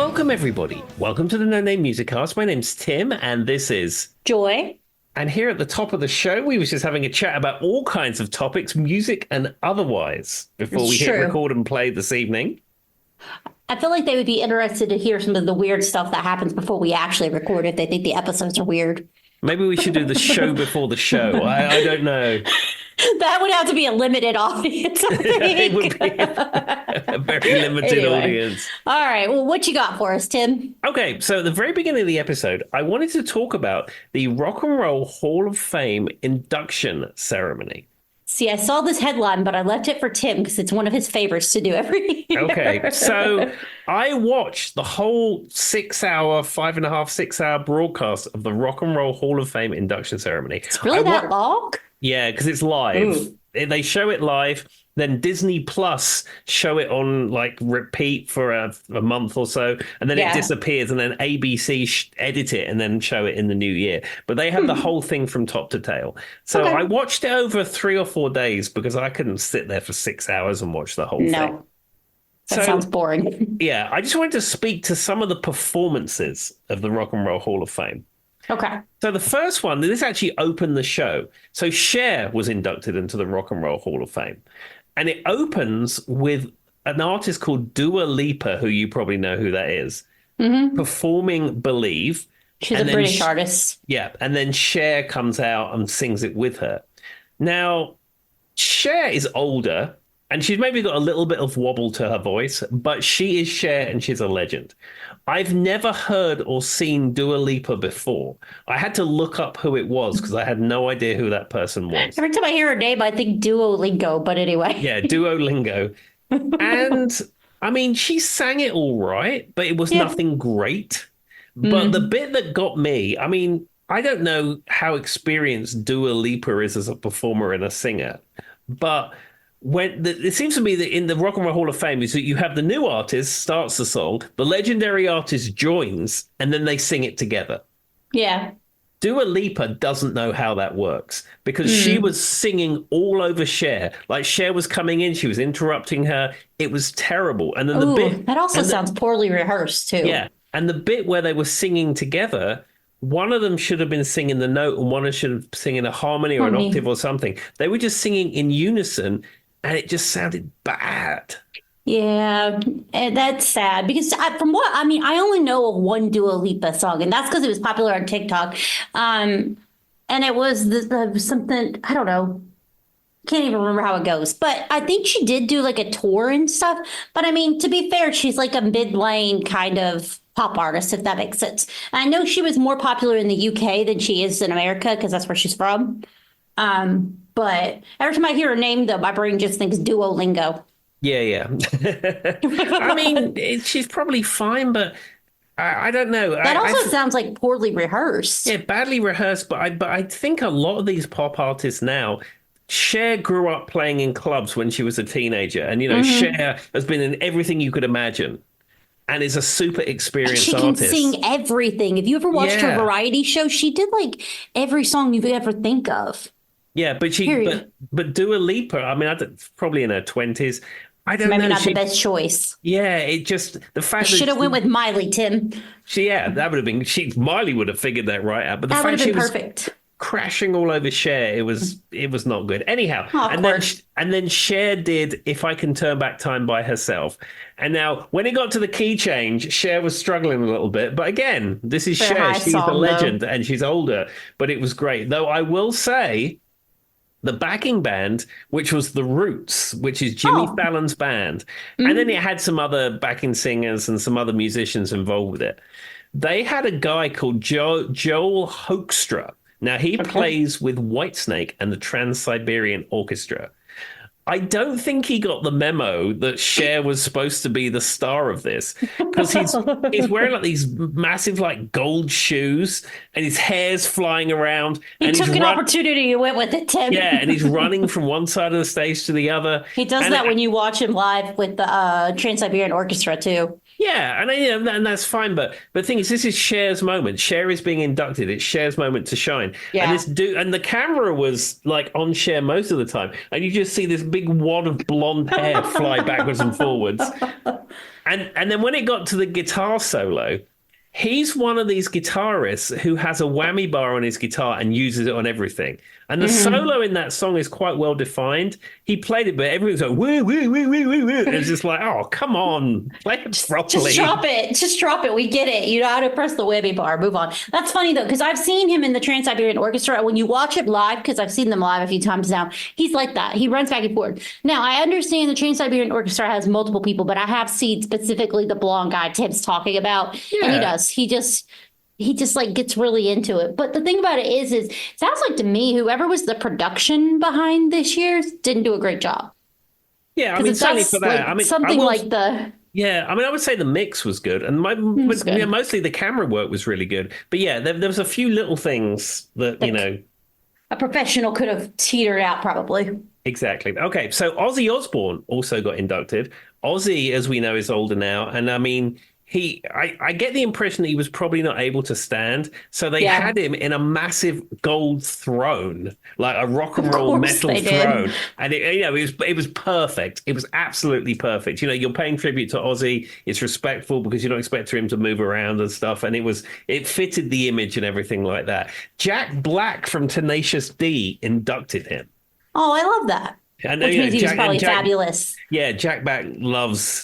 Welcome, everybody. Welcome to the No Name Music Cast. My name's Tim, and this is Joy. And here at the top of the show, we was just having a chat about all kinds of topics, music and otherwise, before It's we hit true. record and play this evening. I feel like they would be interested to hear some of the weird stuff that happens before we actually record if they think the episodes are weird. Maybe we should do the show before the show. I don't know. That would have to be a limited audience, I It would think. be a very limited Anyway. audience. All right. Well, what you got for us, Tim? Okay, so at the very beginning of the episode, I wanted to talk about the Rock and Roll Hall of Fame induction ceremony. See, I saw this headline, but I left it for Tim because it's one of his favorites to do every year. Okay, so I watched the whole 6 hour, 5.5, 6 hour broadcast of the Rock and Roll Hall of Fame induction ceremony. It's really that long? Yeah, because it's live. Ooh. They show it live. Then Disney Plus show it on like repeat for a month or so, and then it Yeah. disappears, and then ABC edit it and then show it in the new year. But they have the whole thing from top to tail. So Okay. I watched it over 3 or 4 days because I couldn't sit there for 6 hours and watch the whole thing. No. That So- sounds boring. Yeah, I just wanted to speak to some of the performances of the Rock and Roll Hall of Fame. Okay. So the first one, this actually opened the show. So Cher was inducted into the Rock and Roll Hall of Fame. And it opens with an artist called Dua Lipa, who you probably know who that is, performing Believe. She's And a then British artist. Yeah, and then Cher comes out and sings it with her. Now, Cher is older, and she's maybe got a little bit of wobble to her voice, but she is Cher and she's a legend. I've never heard or seen Dua Lipa before. I had to look up who it was because I had no idea who that person was. Every time I hear her name, I think Duolingo, but anyway. Yeah, Duolingo. And I mean, she sang it all right, but it was Yeah. nothing great. But the bit that got me, I mean, I don't know how experienced Dua Lipa is as a performer and a singer, but it seems to me that in the Rock and Roll Hall of Fame is that you have the new artist starts the song, the legendary artist joins, and then they sing it together. Yeah. Dua Lipa doesn't know how that works because she was singing all over Cher. Like Cher was coming in, she was interrupting her. It was terrible. And then the Ooh, bit that also and the- sounds poorly rehearsed, too. yeah, and the bit where they were singing together, one of them should have been singing the note and one of them should have been singing a harmony or an Harmony. octave or something. They were just singing in unison, and it just sounded bad. Yeah, and that's sad because I only know of one Dua Lipa song, and that's because it was popular on TikTok. And it was something, I don't know, can't even remember how it goes, but I think she did do like a tour and stuff. But I mean, to be fair, she's like a mid-lane kind of pop artist, if that makes sense. And I know she was more popular in the UK than she is in America because that's where she's from. But every time I hear her name, though, my brain just thinks Duolingo. Yeah, yeah. I mean, she's probably fine, but I don't know. That also sounds like poorly rehearsed. Yeah, badly rehearsed, but I think a lot of these pop artists now, Cher grew up playing in clubs when she was a teenager, and Cher has been in everything you could imagine, and is a super experienced She can artist. sing everything. If you ever watched her Yeah. variety show, she did like every song you could ever think of. Yeah, but Period. but Dua Lipa, I mean, probably in her 20s. I don't Maybe know. not the best choice. Yeah, it just the fact that Should have went with Miley, Tim. that would have been Miley would have figured that right out. But the That would fact have she been was perfect. crashing all over Cher, it was not good. Anyhow, Awkward. and then Cher did "If I Can Turn Back Time" by herself. And now, when it got to the key change, Cher was struggling a little bit. But again, this is Very Cher; high she's song, a though. legend, and she's older. But it was great, though. I will say. The backing band, which was The Roots, which is Jimmy Oh. Fallon's band. And then it had some other backing singers and some other musicians involved with it. They had a guy called Joel Hoekstra. Now, he plays with Whitesnake and the Trans-Siberian Orchestra. I don't think he got the memo that Cher was supposed to be the star of this because he's wearing like these massive like gold shoes and his hair's flying around He and took he's an opportunity and went with it, Tim. yeah, and he's running from one side of the stage to the other. He does And that when you watch him live with the Trans-Siberian Orchestra, too. Yeah, and that's fine. But the thing is, this is Cher's moment. Cher is being inducted. It's Cher's moment to shine. Yeah. And and the camera was like on Cher most of the time, and you just see this big big wad of blonde hair fly backwards and forwards. And then when it got to the guitar solo, he's one of these guitarists who has a whammy bar on his guitar and uses it on everything. And the solo in that song is quite well defined. He played it, but everyone's like, woo, woo, woo, woo, woo, woo. And it's just like, oh, come on, play it properly. Just drop it. Just drop it. We get it. You know how to press the whammy bar. Move on. That's funny, though, because I've seen him in the Trans-Siberian Orchestra. When you watch it live, because I've seen them live a few times now, he's like that. He runs back and forth. Now, I understand the Trans-Siberian Orchestra has multiple people, but I have seen specifically the blonde guy Tim's talking about. Yeah. And he does. He just like gets really into it. But the thing about it is it sounds like to me, whoever was the production behind this year's didn't do a great job. Yeah, I mean, certainly for that. Like I mean, something like the. Yeah, I mean, I would say the mix was good, and yeah, mostly the camera work was really good. But yeah, there was a few little things that a professional could have teetered out probably. Exactly. Okay, so Ozzy Osbourne also got inducted. Ozzy, as we know, is older now, and I mean. I get the impression that he was probably not able to stand, so they had him in a massive gold throne, like a rock and roll metal throne, and it was perfect. It was absolutely perfect. You know, you're paying tribute to Ozzy. It's respectful because you don't expect him to move around and stuff, and it fitted the image and everything like that. Jack Black from Tenacious D inducted him. Oh, I love that. And, which means he was probably fabulous. Yeah, Jack Black loves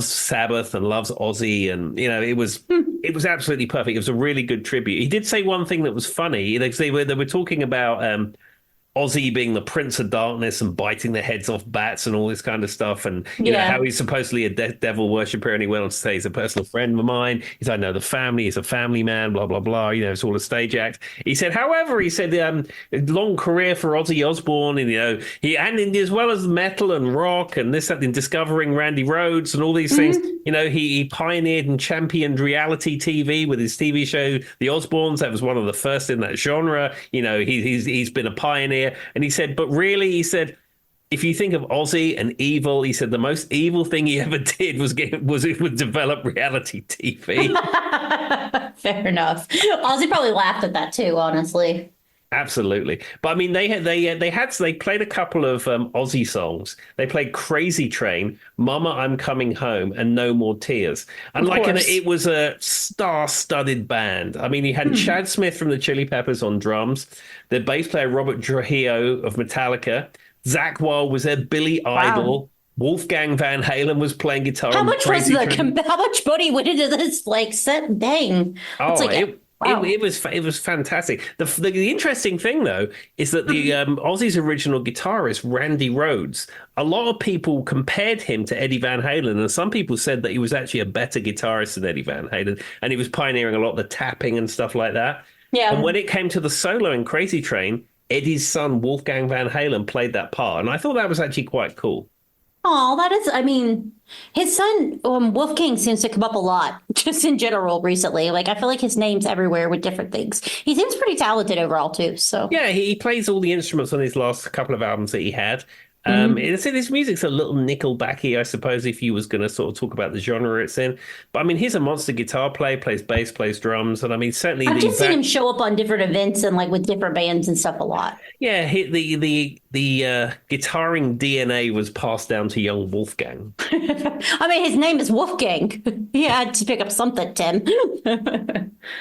Sabbath and loves Ozzy, and it was absolutely perfect. It was a really good tribute. He did say one thing that was funny. They were talking about Ozzy being the Prince of Darkness and biting the heads off bats and all this kind of stuff, and you know how he's supposedly a devil worshipper, and he went on to say he's a personal friend of mine. He's, I know the family, he's a family man, blah blah blah. You know, it's all a stage act. He said, however, long career for Ozzy Osbourne, and and as well as metal and rock and this that, in discovering Randy Rhoads and all these things. You know, he pioneered and championed reality TV with his TV show The Osbournes. That was one of the first in that genre. You know, he's been a pioneer. And he said, but really, he said, if you think of Ozzy and evil, he said the most evil thing he ever did was develop reality TV. Fair enough. Ozzy probably laughed at that too, honestly. Absolutely. But I mean, they played a couple of Ozzy songs. They played Crazy Train, Mama, I'm Coming Home, and No More Tears. And it was a star-studded band. I mean, he had Chad Smith from the Chili Peppers on drums, the bass player Robert Trujillo of Metallica, Zakk Wylde was there, Billy Idol, Wolfgang Van Halen was playing guitar. How much money went into this set? Dang. Wow. It was fantastic. The interesting thing, though, is that the Ozzy's original guitarist, Randy Rhoads, a lot of people compared him to Eddie Van Halen, and some people said that he was actually a better guitarist than Eddie Van Halen, and he was pioneering a lot of the tapping and stuff like that. Yeah. And when it came to the solo in Crazy Train, Eddie's son, Wolfgang Van Halen, played that part, and I thought that was actually quite cool. Oh, that is, I mean, his son, Wolfgang, seems to come up a lot, just in general recently. Like, I feel like his name's everywhere with different things. He seems pretty talented overall, too, so. Yeah, he plays all the instruments on his last couple of albums that he had. His music's a little Nickelbacky, I suppose, if you was going to sort of talk about the genre it's in. But I mean, he's a monster guitar player, plays bass, plays drums, and I mean, certainly I've just seen him show up on different events and like with different bands and stuff a lot. Yeah, the guitaring DNA was passed down to young Wolfgang. I mean, his name is Wolfgang. He had to pick up something, Tim. All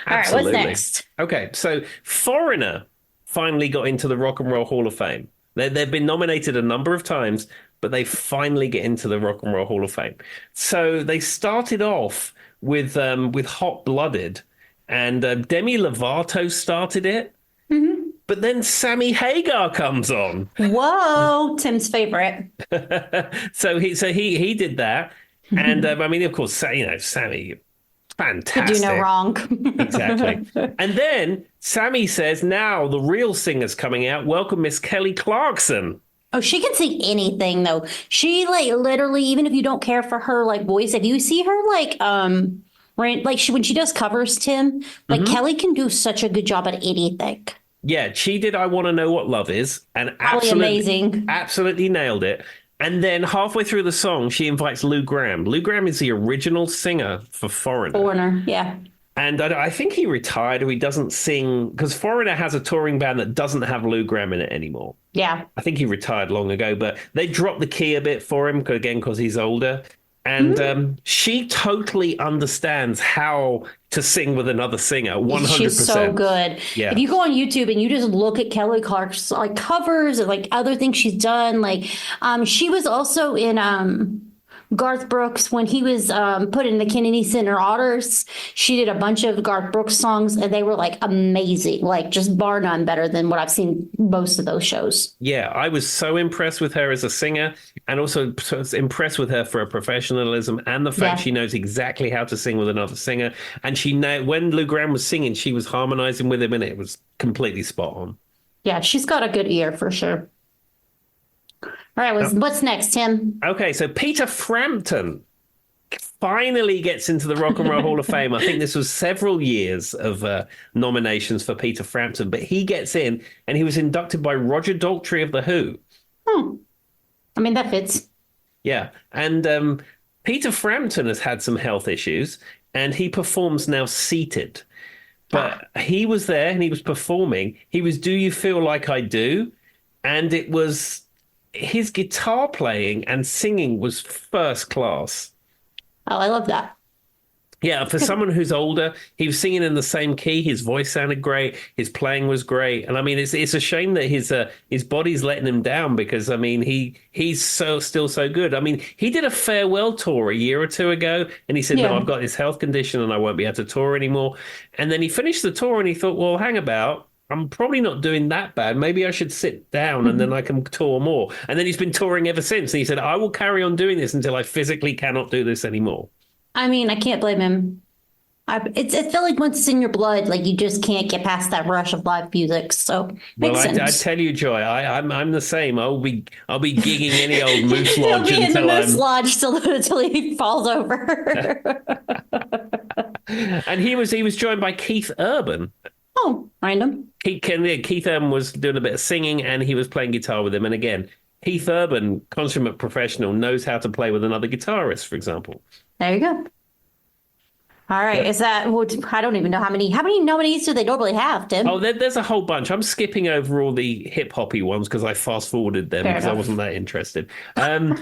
right, what's next? Okay, so Foreigner finally got into the Rock and Roll Hall of Fame. They've been nominated a number of times, but they finally get into the Rock and Roll Hall of Fame. So they started off with Hot Blooded, and Demi Lovato started it. Mm-hmm. But then Sammy Hagar comes on. Whoa, Tim's favorite. So he did that, and I mean, of course, Sammy. Fantastic. Could do no wrong. Exactly. And then Sammy says, now the real singer's coming out. Welcome, Miss Kelly Clarkson. Oh, she can sing anything, though. She, literally, even if you don't care for her, voice, if you see her, when she does covers, Tim, Kelly can do such a good job at anything. Yeah, she did I Want to Know What Love Is, and amazing. Absolutely nailed it. And then halfway through the song, she invites Lou Gramm. Lou Gramm is the original singer for Foreigner. Yeah. And I think he retired or he doesn't sing because Foreigner has a touring band that doesn't have Lou Gramm in it anymore. Yeah. I think he retired long ago, but they dropped the key a bit for him again because he's older. And Mhm. she totally understands how to sing with another singer, She's so 100%. good. If Yeah. you go on YouTube and you just look at Kelly Clark's like covers and like other things she's done, like she was also in Garth Brooks when he was put in the Kennedy Center Otters. She did a bunch of Garth Brooks songs and they were like amazing, like just bar none better than what I've seen most of those shows. Yeah, I was so impressed with her as a singer and also impressed with her for her professionalism and the fact Yeah. she knows exactly how to sing with another singer. And she know when Lou Gramm was singing, she was harmonizing with him and it was completely spot on. Yeah, she's got a good ear for sure. All right, what's next, Tim? Okay, so Peter Frampton finally gets into the Rock and Roll Hall of Fame. I think this was several years of nominations for Peter Frampton, but he gets in and he was inducted by Roger Daltrey of The Who. Hmm. I mean, that fits. Yeah. And Peter Frampton has had some health issues and he performs now seated. Ah. But he was there and he was performing. He was Do You Feel Like I Do? And it was his guitar playing and singing was first class. Oh, I love that. Yeah, for someone who's older, he was singing in the same key. His voice sounded great. His playing was great, and I mean, it's a shame that his body's letting him down because I mean, he's so still so good. I mean, he did a farewell tour a year or two ago, and he said, "No, Yeah. I've got this health condition, and I won't be able to tour anymore." And then he finished the tour, and he thought, "Well, hang about." I'm probably not doing that bad. Maybe I should sit down and then I can tour more. And then he's been touring ever since. And he said, I will carry on doing this until I physically cannot do this anymore. I mean, I can't blame him. I feel like once it's in your blood, like you just can't get past that rush of live music. So Well, makes I sense. tell you, Joy, I'm the same. I'll be gigging any old moose He'll lodge be in the until moose I'm. lodge till he falls over. And he was joined by Keith Urban. Oh, random. Keith Urban was doing a bit of singing, and he was playing guitar with him. And again, Keith Urban, consummate professional, knows how to play with another guitarist, for example. There you go. All right. Yeah. Is that? Well, I don't even know how many nominees do they normally have, Tim? Oh, there's a whole bunch. I'm skipping over all the hip hoppy ones because I fast forwarded them Fair because I enough. wasn't that interested. And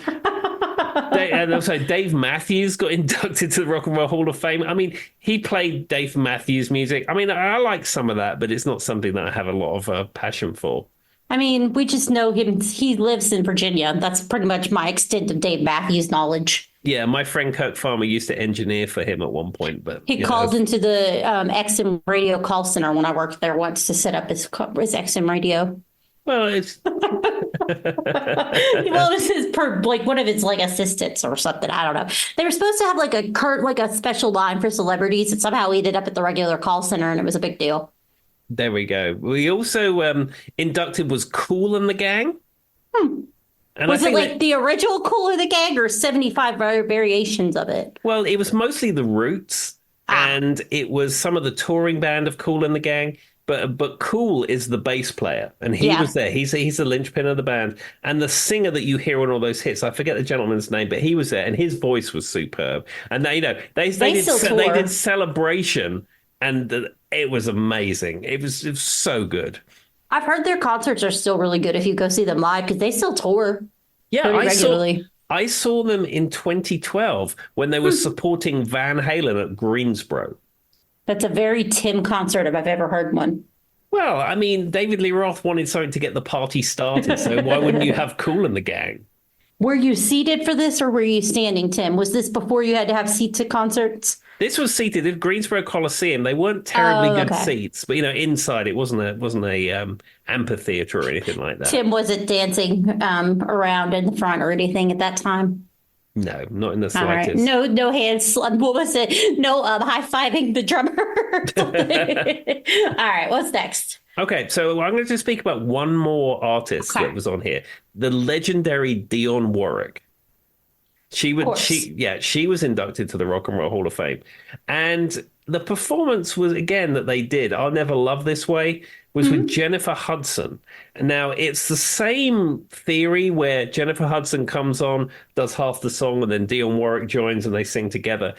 also Dave Matthews got inducted to the Rock and Roll Hall of Fame. I mean, he played Dave Matthews music. I mean, I like some of that, but it's not something that I have a lot of passion for. I mean, we just know him. He lives in Virginia. That's pretty much my extent of Dave Matthews knowledge. Yeah, my friend Kirk Farmer used to engineer for him at one point, but He called into the XM radio call center when I worked there once to set up his XM radio. well, it's Well, it was like one of his like assistants or something. I don't know. They were supposed to have like a special line for celebrities, and somehow he ended up at the regular call center, and it was a big deal. there we go. We also inducted was Kool and the Gang, and I Was it think like that, the original Cool of the Gang or 75 variations of it? well, it was mostly the Roots, Ah, and it was some of the touring band of Kool and the Gang. But Kool is the bass player, and he yeah. was there. He's the linchpin of the band, and the singer that you hear on all those hits. I forget the gentleman's name, but he was there, and his voice was superb. And they Still they tour. did Celebration, and it was amazing. It was so good. I've heard their concerts are still really good if you go see them live because they still tour Yeah, pretty regularly. I saw them in 2012 when they were supporting Van Halen at Greensboro. That's a very Tim concert if I've ever heard one. Well, I mean, David Lee Roth wanted something to get the party started, so why wouldn't you have Kool and the Gang? Were you seated for this or were you standing, Tim? Was this before you had to have seats at concerts? This was seated at Greensboro Coliseum. They weren't terribly Oh, good okay. seats, but inside it wasn't a amphitheater or anything like that. Tim wasn't dancing around in the front or anything at that time. No, not in the All right. slightest. No hands. What was it? No high-fiving the drummer. All right. What's next? Okay, so I'm going to speak about one more artist Okay. that was on here, the legendary Dionne Warwick. Of course. She was inducted to the Rock and Roll Hall of Fame. And the performance was, again, that they did, I'll Never Love This Way, was with Jennifer Hudson. Now, it's the same theory where Jennifer Hudson comes on, does half the song, and then Dionne Warwick joins and they sing together.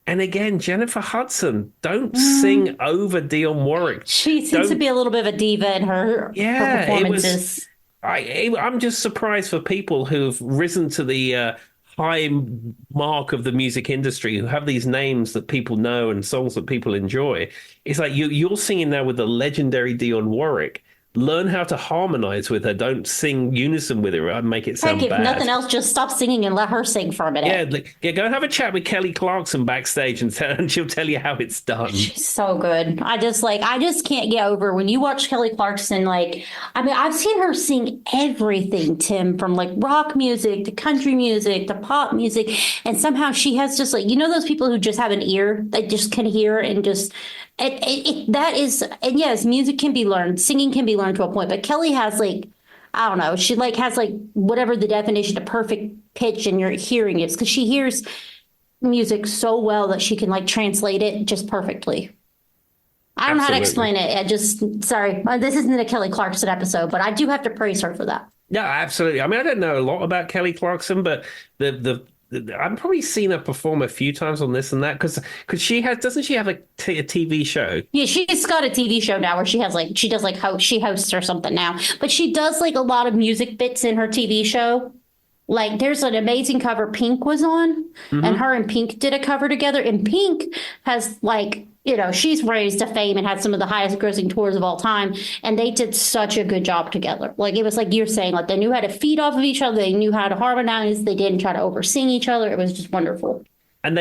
And again, Jennifer Hudson, don't sing over Dionne Warwick. She seems to Don't. be a little bit of a diva in her Yeah, it was. performances. I'm just surprised for people who've risen to the high mark of the music industry, who have these names that people know and songs that people enjoy. It's like you're singing now with the legendary Dionne Warwick. Learn how to harmonize with her. Don't sing unison with her and make it Heck, sound if nothing bad. else, just stop singing and let her sing for a Yeah, minute. go and have a chat with Kelly Clarkson backstage and she'll tell you how it's done. So good. I just can't get over when you watch Kelly Clarkson. Like, I mean, I've seen her sing everything, Tim, from like rock music to country music to pop music. And somehow she has just like, those people who just have an ear that just can hear and just, that is, and yes, music can be learned, singing can be learned to a point, but Kelly has like, I don't know, she like has like whatever the definition of perfect pitch in your hearing is because she hears music so well that she can like translate it just perfectly. I don't know how to Absolutely. explain it. Sorry, this isn't a Kelly Clarkson episode, but I do have to praise her for that. Yeah, absolutely. I mean, I don't know a lot about Kelly Clarkson, but I've probably seen her perform a few times on this and that because she has doesn't she have a TV show? Yeah, she's got a TV show now where she does like she hosts or something now, but she does like a lot of music bits in her TV show. Like there's an amazing cover Pink was on, and her and Pink did a cover together. And Pink has like, she's raised to fame and had some of the highest grossing tours of all time. And they did such a good job together. Like it was like you're saying, like they knew how to feed off of each other. They knew how to harmonize. They didn't try to oversing each other. It was just wonderful. And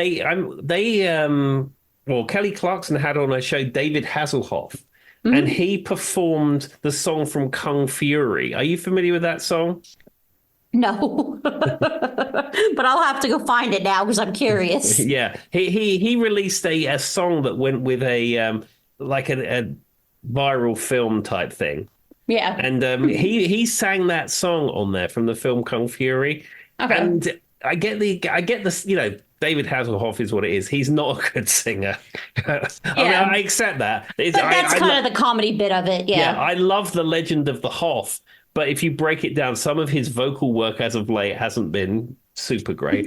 well, Kelly Clarkson had on her show David Hasselhoff, and he performed the song from Kung Fury. Are you familiar with that song? No, but I'll have to go find it now because I'm curious. Yeah, he released a song that went with a like a viral film type thing, Yeah. and he sang that song on there from the film Kung Fury, Okay. and I get this, David Hasselhoff is what it is. He's not a good singer. I mean, Yeah. I accept that. But that's kind of the comedy bit of it. yeah, Yeah. I love the legend of the Hoff, but if you break it down, some of his vocal work as of late hasn't been super great.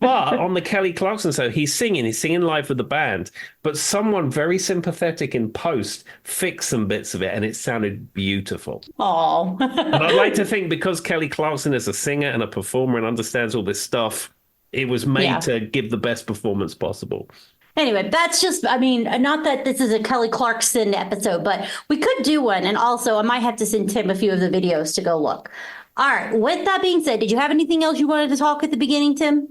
But on the Kelly Clarkson show, he's singing live with the band, but someone very sympathetic in post fixed some bits of it and it sounded beautiful. Oh. And I'd like to think because Kelly Clarkson is a singer and a performer and understands all this stuff, it was made Yeah. to give the best performance possible. Anyway, that's just, I mean, not that this is a Kelly Clarkson episode, but we could do one. And also, I might have to send Tim a few of the videos to go look. All right. With that being said, did you have anything else you wanted to talk at the beginning, Tim?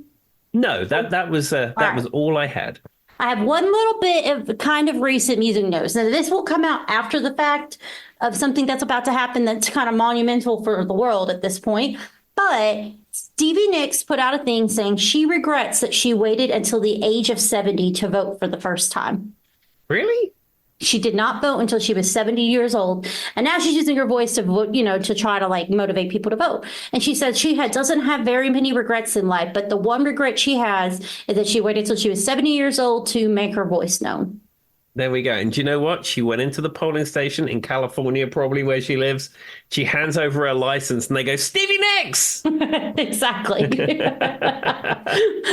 No, that was right. all I had. I have one little bit of kind of recent music news. Now, this will come out after the fact of something that's about to happen that's kind of monumental for the world at this point. But Stevie Nicks put out a thing saying she regrets that she waited until the age of 70 to vote for the first time. Really? She did not vote until she was 70 years old. And now she's using her voice to vote, to try to like motivate people to vote. And she said doesn't have very many regrets in life, but the one regret she has is that she waited until she was 70 years old to make her voice known. There we go. And do you know what? She went into the polling station in California, probably where she lives. She hands over her license and they go, Stevie Nicks! Exactly.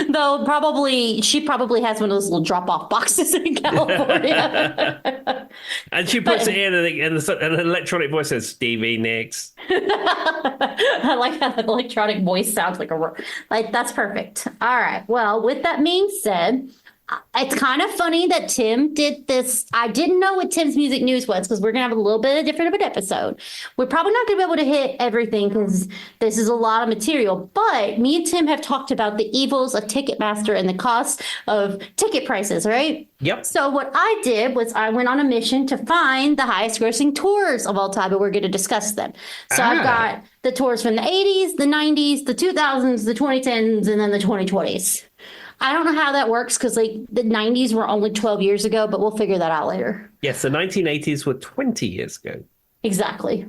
Though she probably has one of those little drop-off boxes in California. And she puts it in and an electronic voice says, Stevie Nicks. I like how the electronic voice sounds like that's perfect. All right. Well, with that being said, it's kind of funny that Tim did this. I didn't know what Tim's music news was because we're going to have a little bit of different of an episode. We're probably not going to be able to hit everything because this is a lot of material. But me and Tim have talked about the evils of Ticketmaster and the cost of ticket prices, right? Yep. So what I did was I went on a mission to find the highest grossing tours of all time, and we're going to discuss them. So I've got the tours from the 80s, the 90s, the 2000s, the 2010s, and then the 2020s. I don't know how that works because like the 90s were only 12 years ago, but we'll figure that out later. Yes, the 1980s were 20 years ago. Exactly.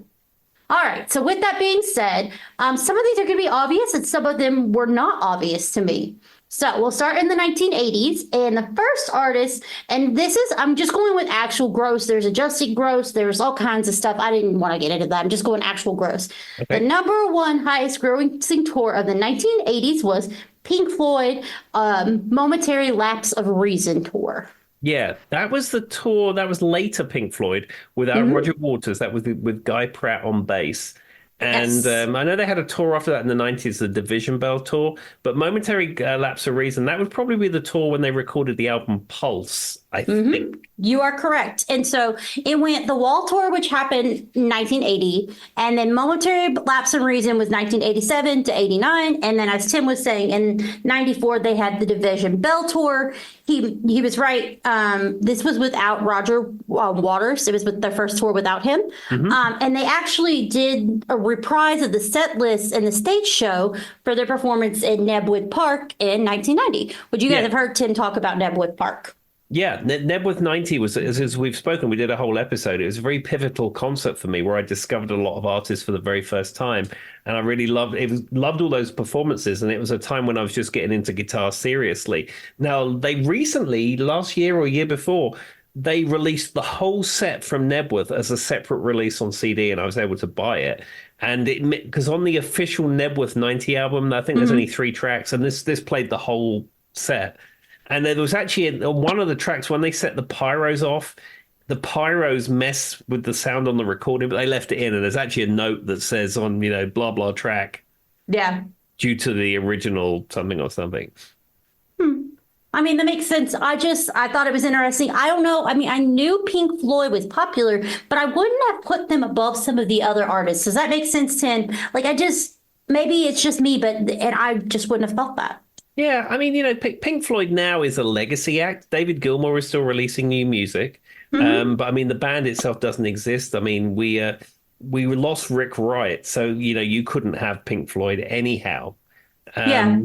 All right. So with that being said, some of these are going to be obvious and some of them were not obvious to me. So we'll start in the 1980s. And the first artist, and this is, I'm just going with actual gross. There's adjusted gross. There's all kinds of stuff. I didn't want to get into that. I'm just going actual gross. The Okay. number one highest grossing tour of the 1980s was Pink Floyd, Momentary Lapse of Reason tour. Yeah, that was the tour. That was later Pink Floyd without Roger Mhm. Waters. That was with Guy Pratt on bass. And Yes. I know they had a tour after that in the 90s, the Division Bell tour. But Momentary Lapse of Reason, that would probably be the tour when they recorded the album Pulse, I think. You are correct. And so it went the Wall Tour, which happened in 1980, and then Momentary Lapse in Reason was 1987 to 89. And then, as Tim was saying, in 94, they had the Division Bell Tour. He was right. This was without Roger Waters. It was with their first tour without him. Hmm. And they actually did a reprise of the set list and the stage show for their performance in Nebworth Park in 1990. Would you guys Yeah. have heard Tim talk about Nebworth Park? Yeah, Nebworth 90 was, as we've spoken, we did a whole episode. It was a very pivotal concert for me where I discovered a lot of artists for the very first time. And I really loved all those performances. And it was a time when I was just getting into guitar seriously. Now, they recently, last year or year before, they released the whole set from Nebworth as a separate release on CD, and I was able to buy it. And it because on the official Nebworth 90 album, I think there's only three tracks, and this played the whole set. And there was actually on one of the tracks when they set the pyros off, the pyros mess with the sound on the recording, but they left it in. And there's actually a note that says on, blah, blah track Yeah. due to the original something or something. I mean, that makes sense. I thought it was interesting. I don't know. I mean, I knew Pink Floyd was popular, but I wouldn't have put them above some of the other artists. Does that make sense, Tim? Like, maybe it's just me, and I just wouldn't have thought that. Yeah, I mean, Pink Floyd now is a legacy act. David Gilmour is still releasing new music. But I mean, the band itself doesn't exist. I mean, we lost Rick Wright, so, you couldn't have Pink Floyd anyhow. Yeah.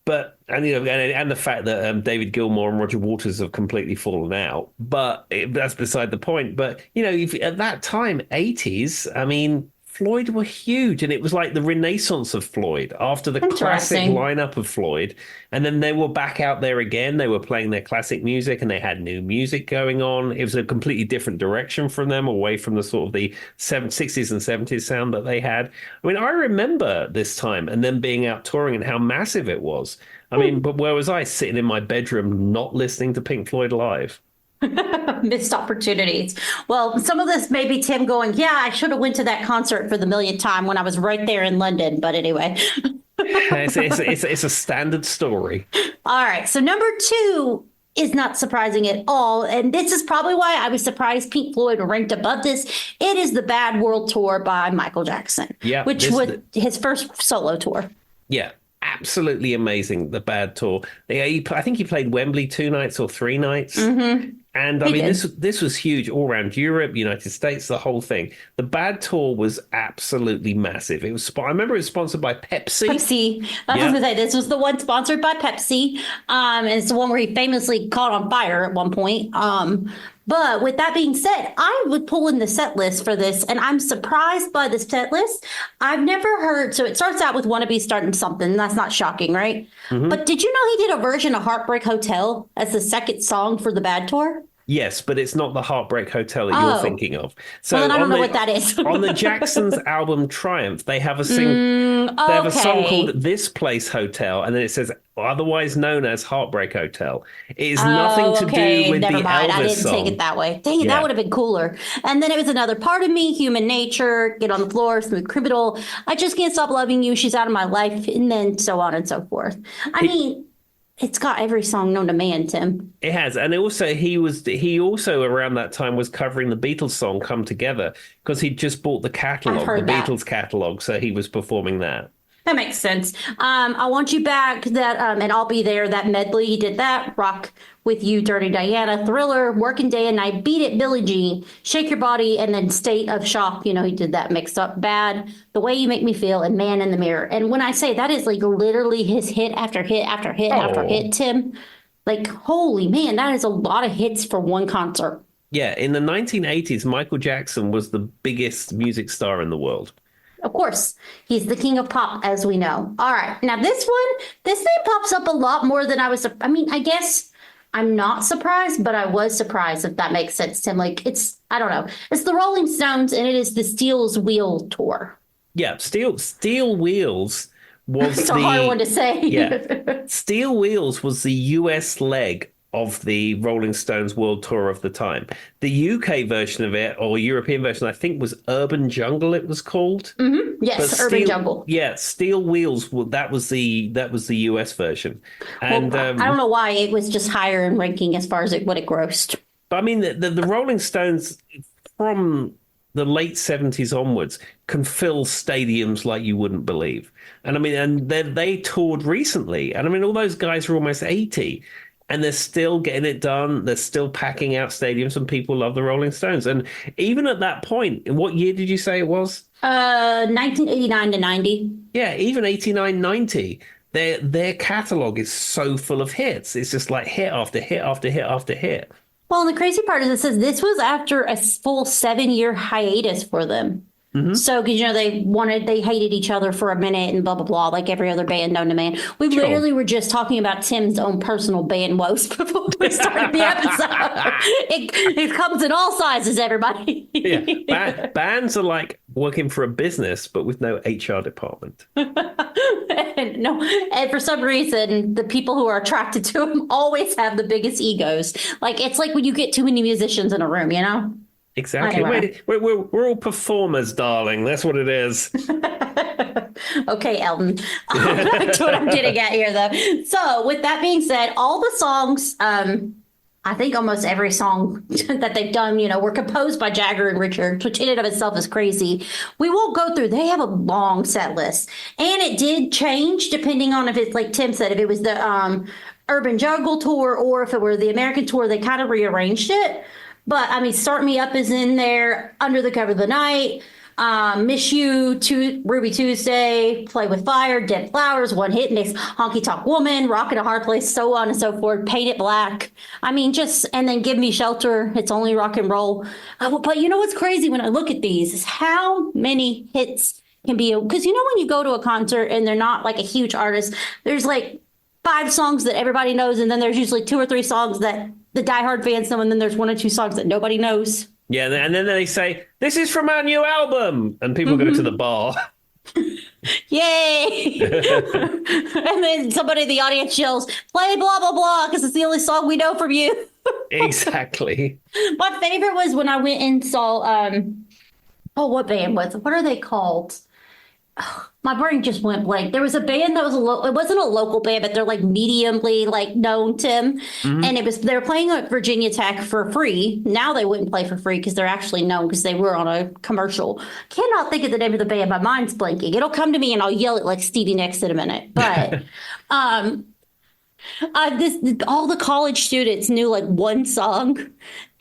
But and the fact that David Gilmour and Roger Waters have completely fallen out, but that's beside the point. But at that time, 80s, I mean, Floyd were huge, and it was like the renaissance of Floyd after the classic Interesting. lineup of Floyd, and then they were back out there again. They were playing their classic music, and they had new music going on. It was a completely different direction from them, away from the sort of the 60s and 70s sound that they had. I mean, I remember this time and them being out touring and how massive it was. I mean, but where was I sitting in my bedroom not listening to Pink Floyd live? Missed opportunities. Well, some of this may be Tim going, yeah, I should have went to that concert for the millionth time when I was right there in London. But anyway. It's a standard story. All right. So number two is not surprising at all. And this is probably why I was surprised Pink Floyd were ranked above this. It is the Bad World Tour by Michael Jackson, Yeah, which was his first solo tour. Yeah, absolutely amazing. The Bad Tour. I think he played Wembley 2 nights or 3 nights. And I He mean, did. this was huge all around Europe, United States, the whole thing. The Bad Tour was absolutely massive. It was. I remember it was sponsored by Pepsi. Pepsi. I was Yeah. going to say, this was the one sponsored by Pepsi. And it's the one where he famously caught on fire at one point. But with that being said, I would pull in the set list for this, and I'm surprised by the set list. I've never heard, so it starts out with Wanna Be Starting Something. That's not shocking, right? But did you know he did a version of Heartbreak Hotel as the second song for the Bad Tour? Yes, but it's not the Heartbreak Hotel that you're Oh. thinking of. So Well, then I don't on know the what that is. on the Jacksons album Triumph, they have a they have a song Okay. called This Place Hotel, and then it says otherwise known as Heartbreak Hotel. It is nothing to do with Never the mind. I Elvis didn't song. take it that way. Dang it, Yeah. that would have been cooler. And then it was Another Part of Me, Human Nature, Get on the Floor, Smooth Criminal, I Just Can't Stop Loving You, She's Out of My Life, and then so on and so forth. I mean, it's got every song known to man, Tim. It has, and also he also around that time was covering the Beatles song "Come Together" because he'd just bought the I've catalog, the heard that. Beatles catalog, so he was performing that. That makes sense. I Want You Back, that and I'll Be There, that medley. He did that. Rock with You, Dirty Diana, Thriller, Working Day and Night, Beat It, Billie Jean, Shake Your Body, and then State of Shock. He did that mixed up. Bad, The Way You Make Me Feel, and Man in the Mirror. And when I say that is like literally his hit after hit after hit after Oh. hit, Tim. Like, holy man, that is a lot of hits for one concert. Yeah, in the 1980s, Michael Jackson was the biggest music star in the world. Of course, he's the king of pop, as we know. All right. Now, this name pops up a lot more than I was. I mean, I guess I'm not surprised, but I was surprised, if that makes sense, Tim. Like, I don't know. It's the Rolling Stones, and it is the Steel's Wheel Tour. Yeah, Steel Wheels was It's a hard one to say. yeah, Steel Wheels was the US leg of the Rolling Stones World Tour of the time. The UK version of it, or European version, I think was Urban Jungle. It was called. Yes, Urban Jungle. Yeah, Steel Wheels. That was the US version, and Well, I don't know why it was just higher in ranking as far as what it grossed. but I mean the Rolling Stones from the late 70s onwards can fill stadiums like you wouldn't believe. And I mean, and they toured recently. And I mean, all those guys are almost 80 and they're still getting it done. They're still packing out stadiums and people love the Rolling Stones. And even at that point, in what year did you say it was? 1989 to 90. Yeah, even 89, 90. Their catalog is so full of hits. It's just like hit after hit after hit after hit. Well, and the crazy part is it says this was after a full 7-year hiatus for them. So, because, they hated each other for a minute and blah, blah, blah, like every other band known to man. We literally were just talking about Tim's own personal band woes before we started the episode. It comes in all sizes, everybody. Yeah, bands are like working for a business, but with no HR department. And for some reason, the people who are attracted to him always have the biggest egos. Like, it's like when you get too many musicians in a room, you know? Exactly. Anyway. We're all performers, darling. That's what it is. Okay, Elton. Back to what I'm getting at here, though. So, with that being said, all the songs, I think almost every song that they've done, were composed by Jagger and Richards, which in and of itself is crazy. We won't go through. They have a long set list. And it did change depending on if it's, like Tim said, if it was the Urban Jungle Tour or if it were the American Tour, they kind of rearranged it. But, I mean, Start Me Up is in there, Under the Cover of the Night, Miss You, Ruby Tuesday, Play with Fire, Dead Flowers, One Hit Mix, Honky Tonk Woman, Rock in a Hard Place, so on and so forth, Paint It Black. I mean, and then Give Me Shelter, It's Only Rock and Roll. But you know what's crazy when I look at these is how many hits can be, because when you go to a concert and they're not like a huge artist, there's like 5 songs that everybody knows, and then there's usually 2 or 3 songs that the diehard fans know, and then there's 1 or 2 songs that nobody knows. Yeah, and then they say, "This is from our new album," and people go to the bar. Yay! And then somebody in the audience yells, "Play blah blah blah," because it's the only song we know from you. Exactly. My favorite was when I went and saw what band was it? What are they called? My brain just went blank. There was a band that was it wasn't a local band, but they're like mediumly like known, Tim. And they were playing at Virginia Tech for free. Now they wouldn't play for free because they're actually known because they were on a commercial. Cannot think of the name of the band. My mind's blanking. It'll come to me and I'll yell it like Stevie Nicks in a minute. But all the college students knew like one song,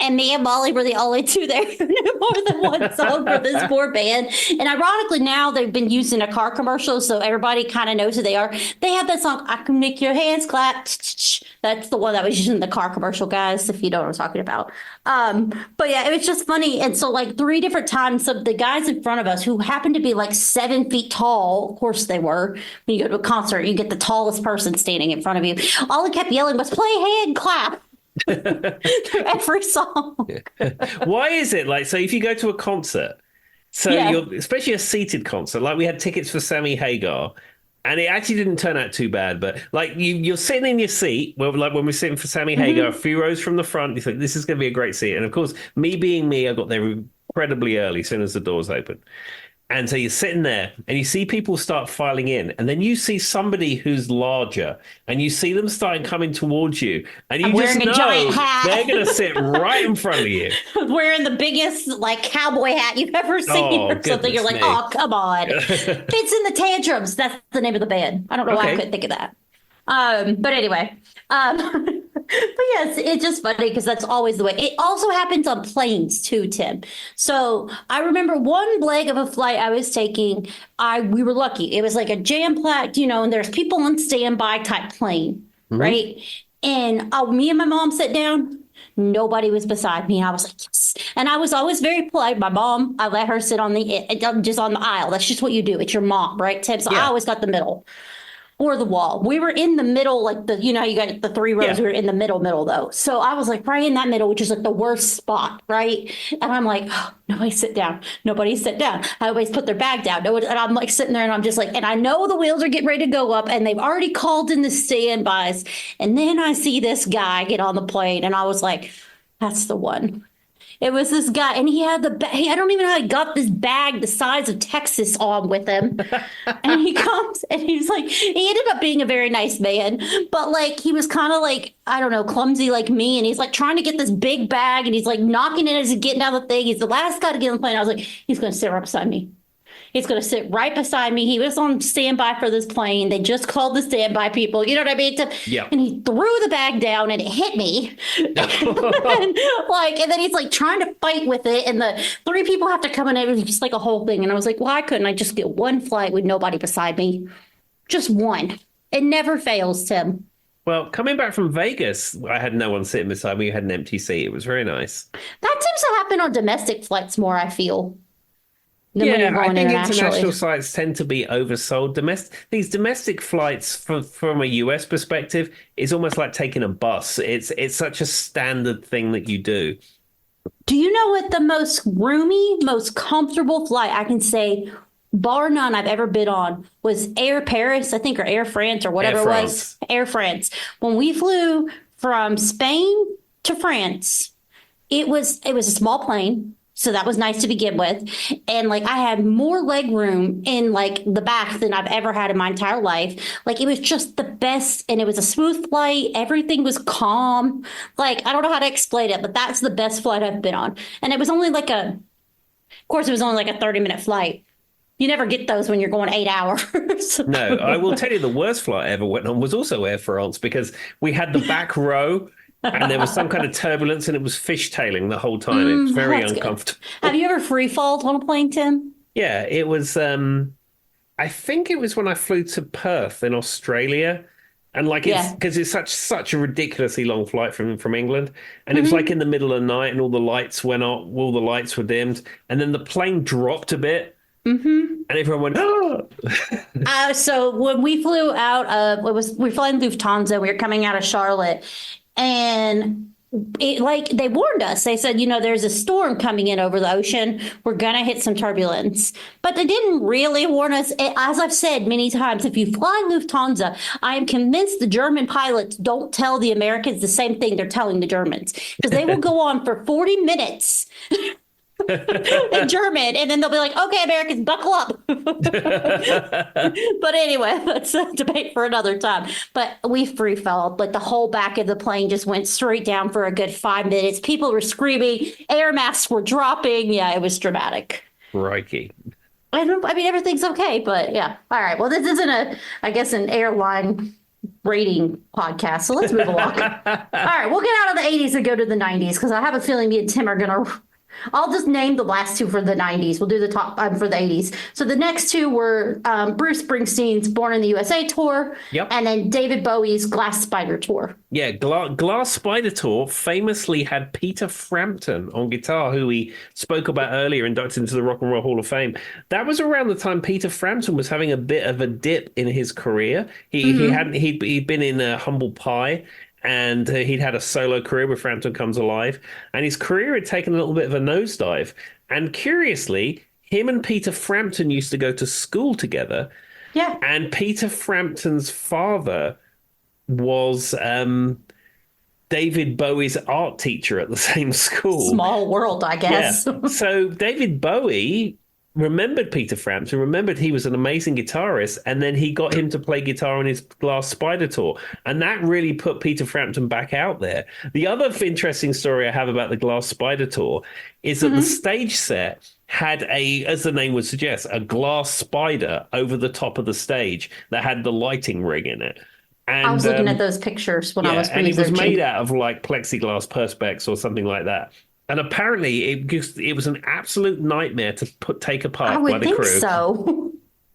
and me and Molly were the only 2 there who knew more than one song for this poor band. And ironically, now they've been used in a car commercial, so everybody kind of knows who they are. They have that song, "I Can Make Your Hands Clap." That's the one that was used in the car commercial, guys, if you know what I'm talking about. But yeah, it was just funny. And so like 3 different times, so the guys in front of us who happened to be like 7 feet tall, of course they were. When you go to a concert, you get the tallest person standing in front of you. All he kept yelling was, "Play hand clap." Every song. Why is it like, so if you go to a concert, especially a seated concert, like we had tickets for Sammy Hagar, and it actually didn't turn out too bad, but like you're sitting in your seat, like when we're sitting for Sammy Hagar, a few rows from the front, you think this is going to be a great seat. And of course, me being me, I got there incredibly early, as soon as the doors open. And so you're sitting there and you see people start filing in, and then you see somebody who's larger and you see them starting coming towards you, and you just know they're going to sit right in front of you. Wearing the biggest like cowboy hat you've ever seen or something. You're like, oh, come on. Fits in the Tantrums. That's the name of the band. I don't know why I couldn't think of that. But anyway, but yes, it's just funny because that's always the way. It also happens on planes too, Tim. So I remember one leg of a flight I was taking. We were lucky. It was like a jam-packed, and there's people on standby type plane, right? And me and my mom sat down. Nobody was beside me. And I was like, yes. And I was always very polite. My mom, I let her sit on just on the aisle. That's just what you do. It's your mom, right, Tim? So I Yeah. always got the middle or the wall. We were in the middle, like how you got the three rows. Yeah. We were in the middle though. So I was like right in that middle, which is like the worst spot, right? And I'm like, oh, nobody sit down. Nobody sit down. I always put their bag down. And I'm like sitting there and I'm just like, and I know the wheels are getting ready to go up and they've already called in the standbys. And then I see this guy get on the plane and I was like, that's the one. It was this guy, and he had I don't even know how he got this bag the size of Texas on with him. And he comes and he's like, he ended up being a very nice man, but like he was kind of like, I don't know, clumsy like me. And he's like trying to get this big bag and he's like knocking it as he's getting out of the thing. He's the last guy to get on the plane. I was like, he's going to sit right beside me. He's going to sit right beside me. He was on standby for this plane. They just called the standby people. You know what I mean? Yeah. And he threw the bag down and it hit me. And then he's like trying to fight with it. And the three people have to come in. It was just like a whole thing. And I was like, why couldn't I just get one flight with nobody beside me? Just one. It never fails, Tim. Well, coming back from Vegas, I had no one sitting beside me. I had an empty seat. It was very nice. That seems to happen on domestic flights more, I feel. Yeah, I think international flights tend to be oversold. These domestic flights, from a US perspective, is almost like taking a bus. It's such a standard thing that you do. Do you know what the most roomy, most comfortable flight I can say, bar none, I've ever been on was Air Paris, I think, or Air France, or whatever it was. Air France. When we flew from Spain to France, it was a small plane. So that was nice to begin with. And like I had more leg room in like the back than I've ever had in my entire life. Like it was just the best and it was a smooth flight. Everything was calm. Like I don't know how to explain it, but that's the best flight I've been on. And it was only like of course it was only like a 30-minute flight. You never get those when you're going 8 hours. No, I will tell you the worst flight I ever went on was also Air France because we had the back row and there was some kind of turbulence and it was fishtailing the whole time. It was very uncomfortable. Good. Have you ever free falled on a plane, Tim? Yeah, it was, I think it was when I flew to Perth in Australia. And like it's because it's such a ridiculously long flight from England. And it was like in the middle of the night and all the lights went off, all the lights were dimmed. And then the plane dropped a bit. And everyone went, oh! So when we flew out of, we were flying Lufthansa, we were coming out of Charlotte. And they warned us. They said, there's a storm coming in over the ocean. We're going to hit some turbulence. But they didn't really warn us. As I've said many times, if you fly Lufthansa, I am convinced the German pilots don't tell the Americans the same thing they're telling the Germans. Because they will go on for 40 minutes in German, and then they'll be like, okay, Americans, buckle up. But anyway, that's a debate for another time. But we free fell. Like the whole back of the plane just went straight down for a good 5 minutes. People were screaming, air masks were dropping. Yeah, it was dramatic. Crikey. I mean, everything's okay, but yeah. All right. Well, this isn't an airline rating podcast, so let's move along. All right, we'll get out of the 80s and go to the 90s because I have a feeling me and Tim are going to I'll just name the last two for the 90s. We'll do the top for the 80s. So the next two were Bruce Springsteen's Born in the USA tour, and then David Bowie's Glass Spider tour. Yeah, Glass Spider tour famously had Peter Frampton on guitar, who we spoke about earlier, inducted into the Rock and Roll Hall of Fame. That was around the time Peter Frampton was having a bit of a dip in his career. He'd been in Humble Pie. And he'd had a solo career with Frampton Comes Alive, and his career had taken a little bit of a nosedive. And curiously, him and Peter Frampton used to go to school together. Yeah. And Peter Frampton's father was David Bowie's art teacher at the same school. Small world, I guess. Yeah. So David Bowie remembered Peter Frampton, remembered he was an amazing guitarist, and then he got him to play guitar on his Glass Spider tour. And that really put Peter Frampton back out there. The other interesting story I have about the Glass Spider tour is that the stage set had as the name would suggest, a glass spider over the top of the stage that had the lighting rig in it. And, I was looking at those pictures when I was researching. And it was made out of like plexiglass perspex or something like that. And apparently, it was an absolute nightmare to take apart by the crew. I would think so.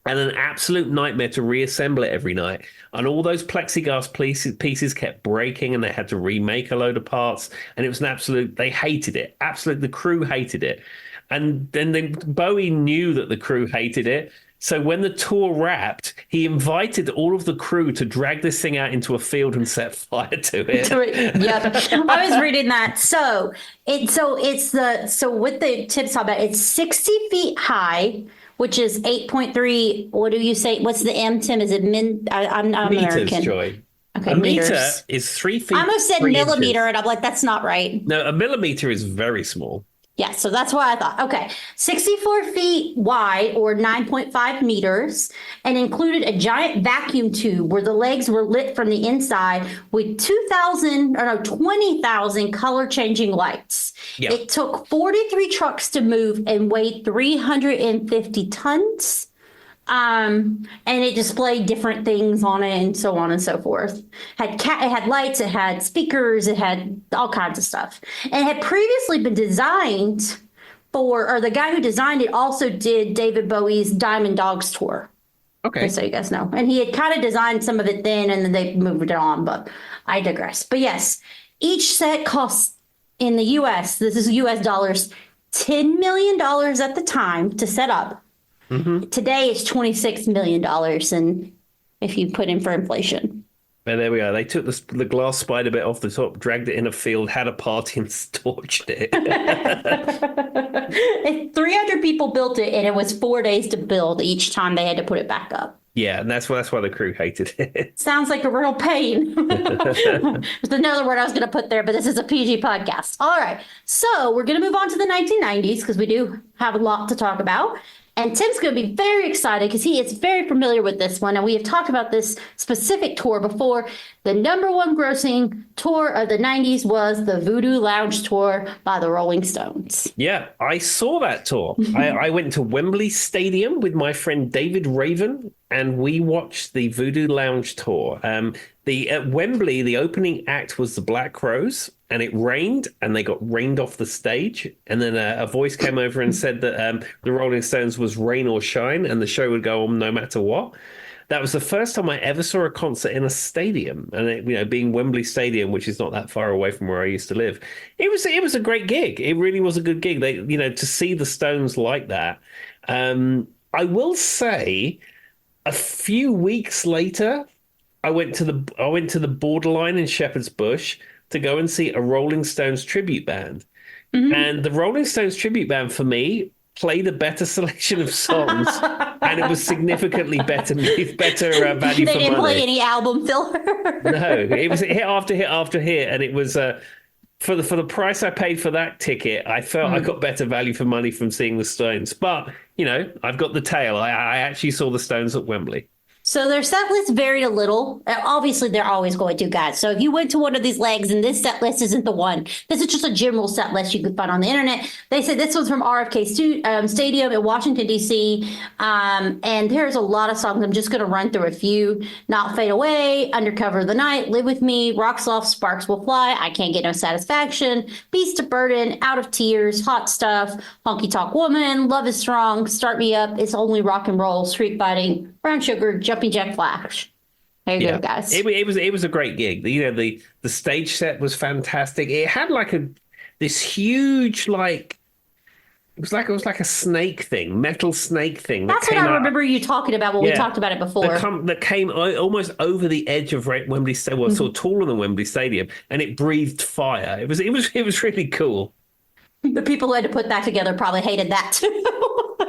and an absolute nightmare to reassemble it every night. And all those plexiglass pieces kept breaking, and they had to remake a load of parts. And it was an absolute, they hated it. Absolute, the crew hated it. And then Bowie knew that the crew hated it. So when the tour wrapped, he invited all of the crew to drag this thing out into a field and set fire to it. Yep. I was reading that. So with the tips about it's 60 feet high, which is 8.3. What do you say? What's the M, Tim? Is it I'm meters, American. Joy. Okay, a meters. meter is 3 feet. I almost said 3 millimeter, inches. and I'm like, that's not right. No, a millimeter is very small. Yeah, so that's what I thought. Okay, 64 feet wide or 9.5 meters, and included a giant vacuum tube where the legs were lit from the inside with 20,000 color changing lights. Yeah. It took 43 trucks to move and weighed 350 tons. And it displayed different things on it and so on and so forth. It had lights, it had speakers, it had all kinds of stuff. And it had previously been designed or the guy who designed it also did David Bowie's Diamond Dogs tour. Okay. Just so you guys know. And he had kind of designed some of it then, and then they moved it on, but I digress. But yes, each set costs in the US, this is US dollars, $10 million at the time to set up. Mm-hmm. Today it's $26 million, and if you put in for inflation. And there we are. They took the glass spider bit off the top, dragged it in a field, had a party, and torched it. 300 people built it, and it was 4 days to build each time they had to put it back up. Yeah, and that's why the crew hated it. Sounds like a real pain. There's another word I was going to put there, but this is a PG podcast. All right, so we're going to move on to the 1990s because we do have a lot to talk about. And Tim's going to be very excited because he is very familiar with this one. And we have talked about this specific tour before. The number one grossing tour of the 90s was the Voodoo Lounge tour by the Rolling Stones. Yeah, I saw that tour. I went to Wembley Stadium with my friend David Raven, and we watched the Voodoo Lounge tour. At Wembley, the opening act was the Black Crowes, and it rained, and they got rained off the stage. And then a voice came over and said that the Rolling Stones was rain or shine, and the show would go on no matter what. That was the first time I ever saw a concert in a stadium, and it, being Wembley Stadium, which is not that far away from where I used to live, it was a great gig. It really was a good gig. They, to see the Stones like that. I will say, a few weeks later, I went to the Borderline in Shepherd's Bush to go and see a Rolling Stones tribute band. Mm-hmm. And the Rolling Stones tribute band, for me, played a better selection of songs, and it was significantly better value for money. They didn't play any album filler. No, it was hit after hit after hit, and it was for the price I paid for that ticket, I felt I got better value for money from seeing the Stones. But I've got the tail. I actually saw the Stones at Wembley. So their set list varied a little. Obviously, they're always going to, guys. So if you went to one of these legs and this set list isn't the one, this is just a general set list you could find on the internet. They said this was from RFK Stadium in Washington, D.C. And there's a lot of songs. I'm just going to run through a few. Not Fade Away, Undercover of the Night, Live With Me, Rocks Off, Sparks Will Fly, I Can't Get No Satisfaction, Beast of Burden, Out of Tears, Hot Stuff, Honky Tonk Woman, Love Is Strong, Start Me Up, It's Only Rock and Roll, Street Fighting, Brown Sugar, Jumping Jack Flash. There you go, guys. It was a great gig. The stage set was fantastic. It had this huge it was like a snake thing, metal snake thing. That's what I remember you talking about when we talked about it before. That came almost over the edge of Wembley Stadium, well, sort of taller than Wembley Stadium, and it breathed fire. It was really cool. The people who had to put that together probably hated that too.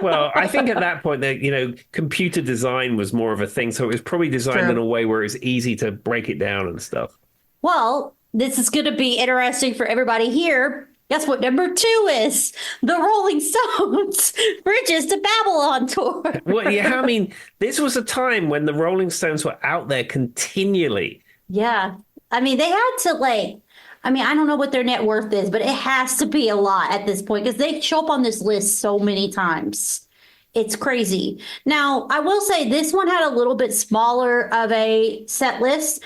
Well, I think at that point that computer design was more of a thing, so it was probably designed in a way where it's easy to break it down and stuff. Well, this is going to be interesting for everybody here. Guess what number 2 is? The Rolling Stones Bridges to Babylon tour. Well, yeah, I mean, this was a time when the Rolling Stones were out there continually. Yeah. I mean, they had to I don't know what their net worth is, but it has to be a lot at this point because they show up on this list so many times. It's crazy. Now, I will say this one had a little bit smaller of a set list.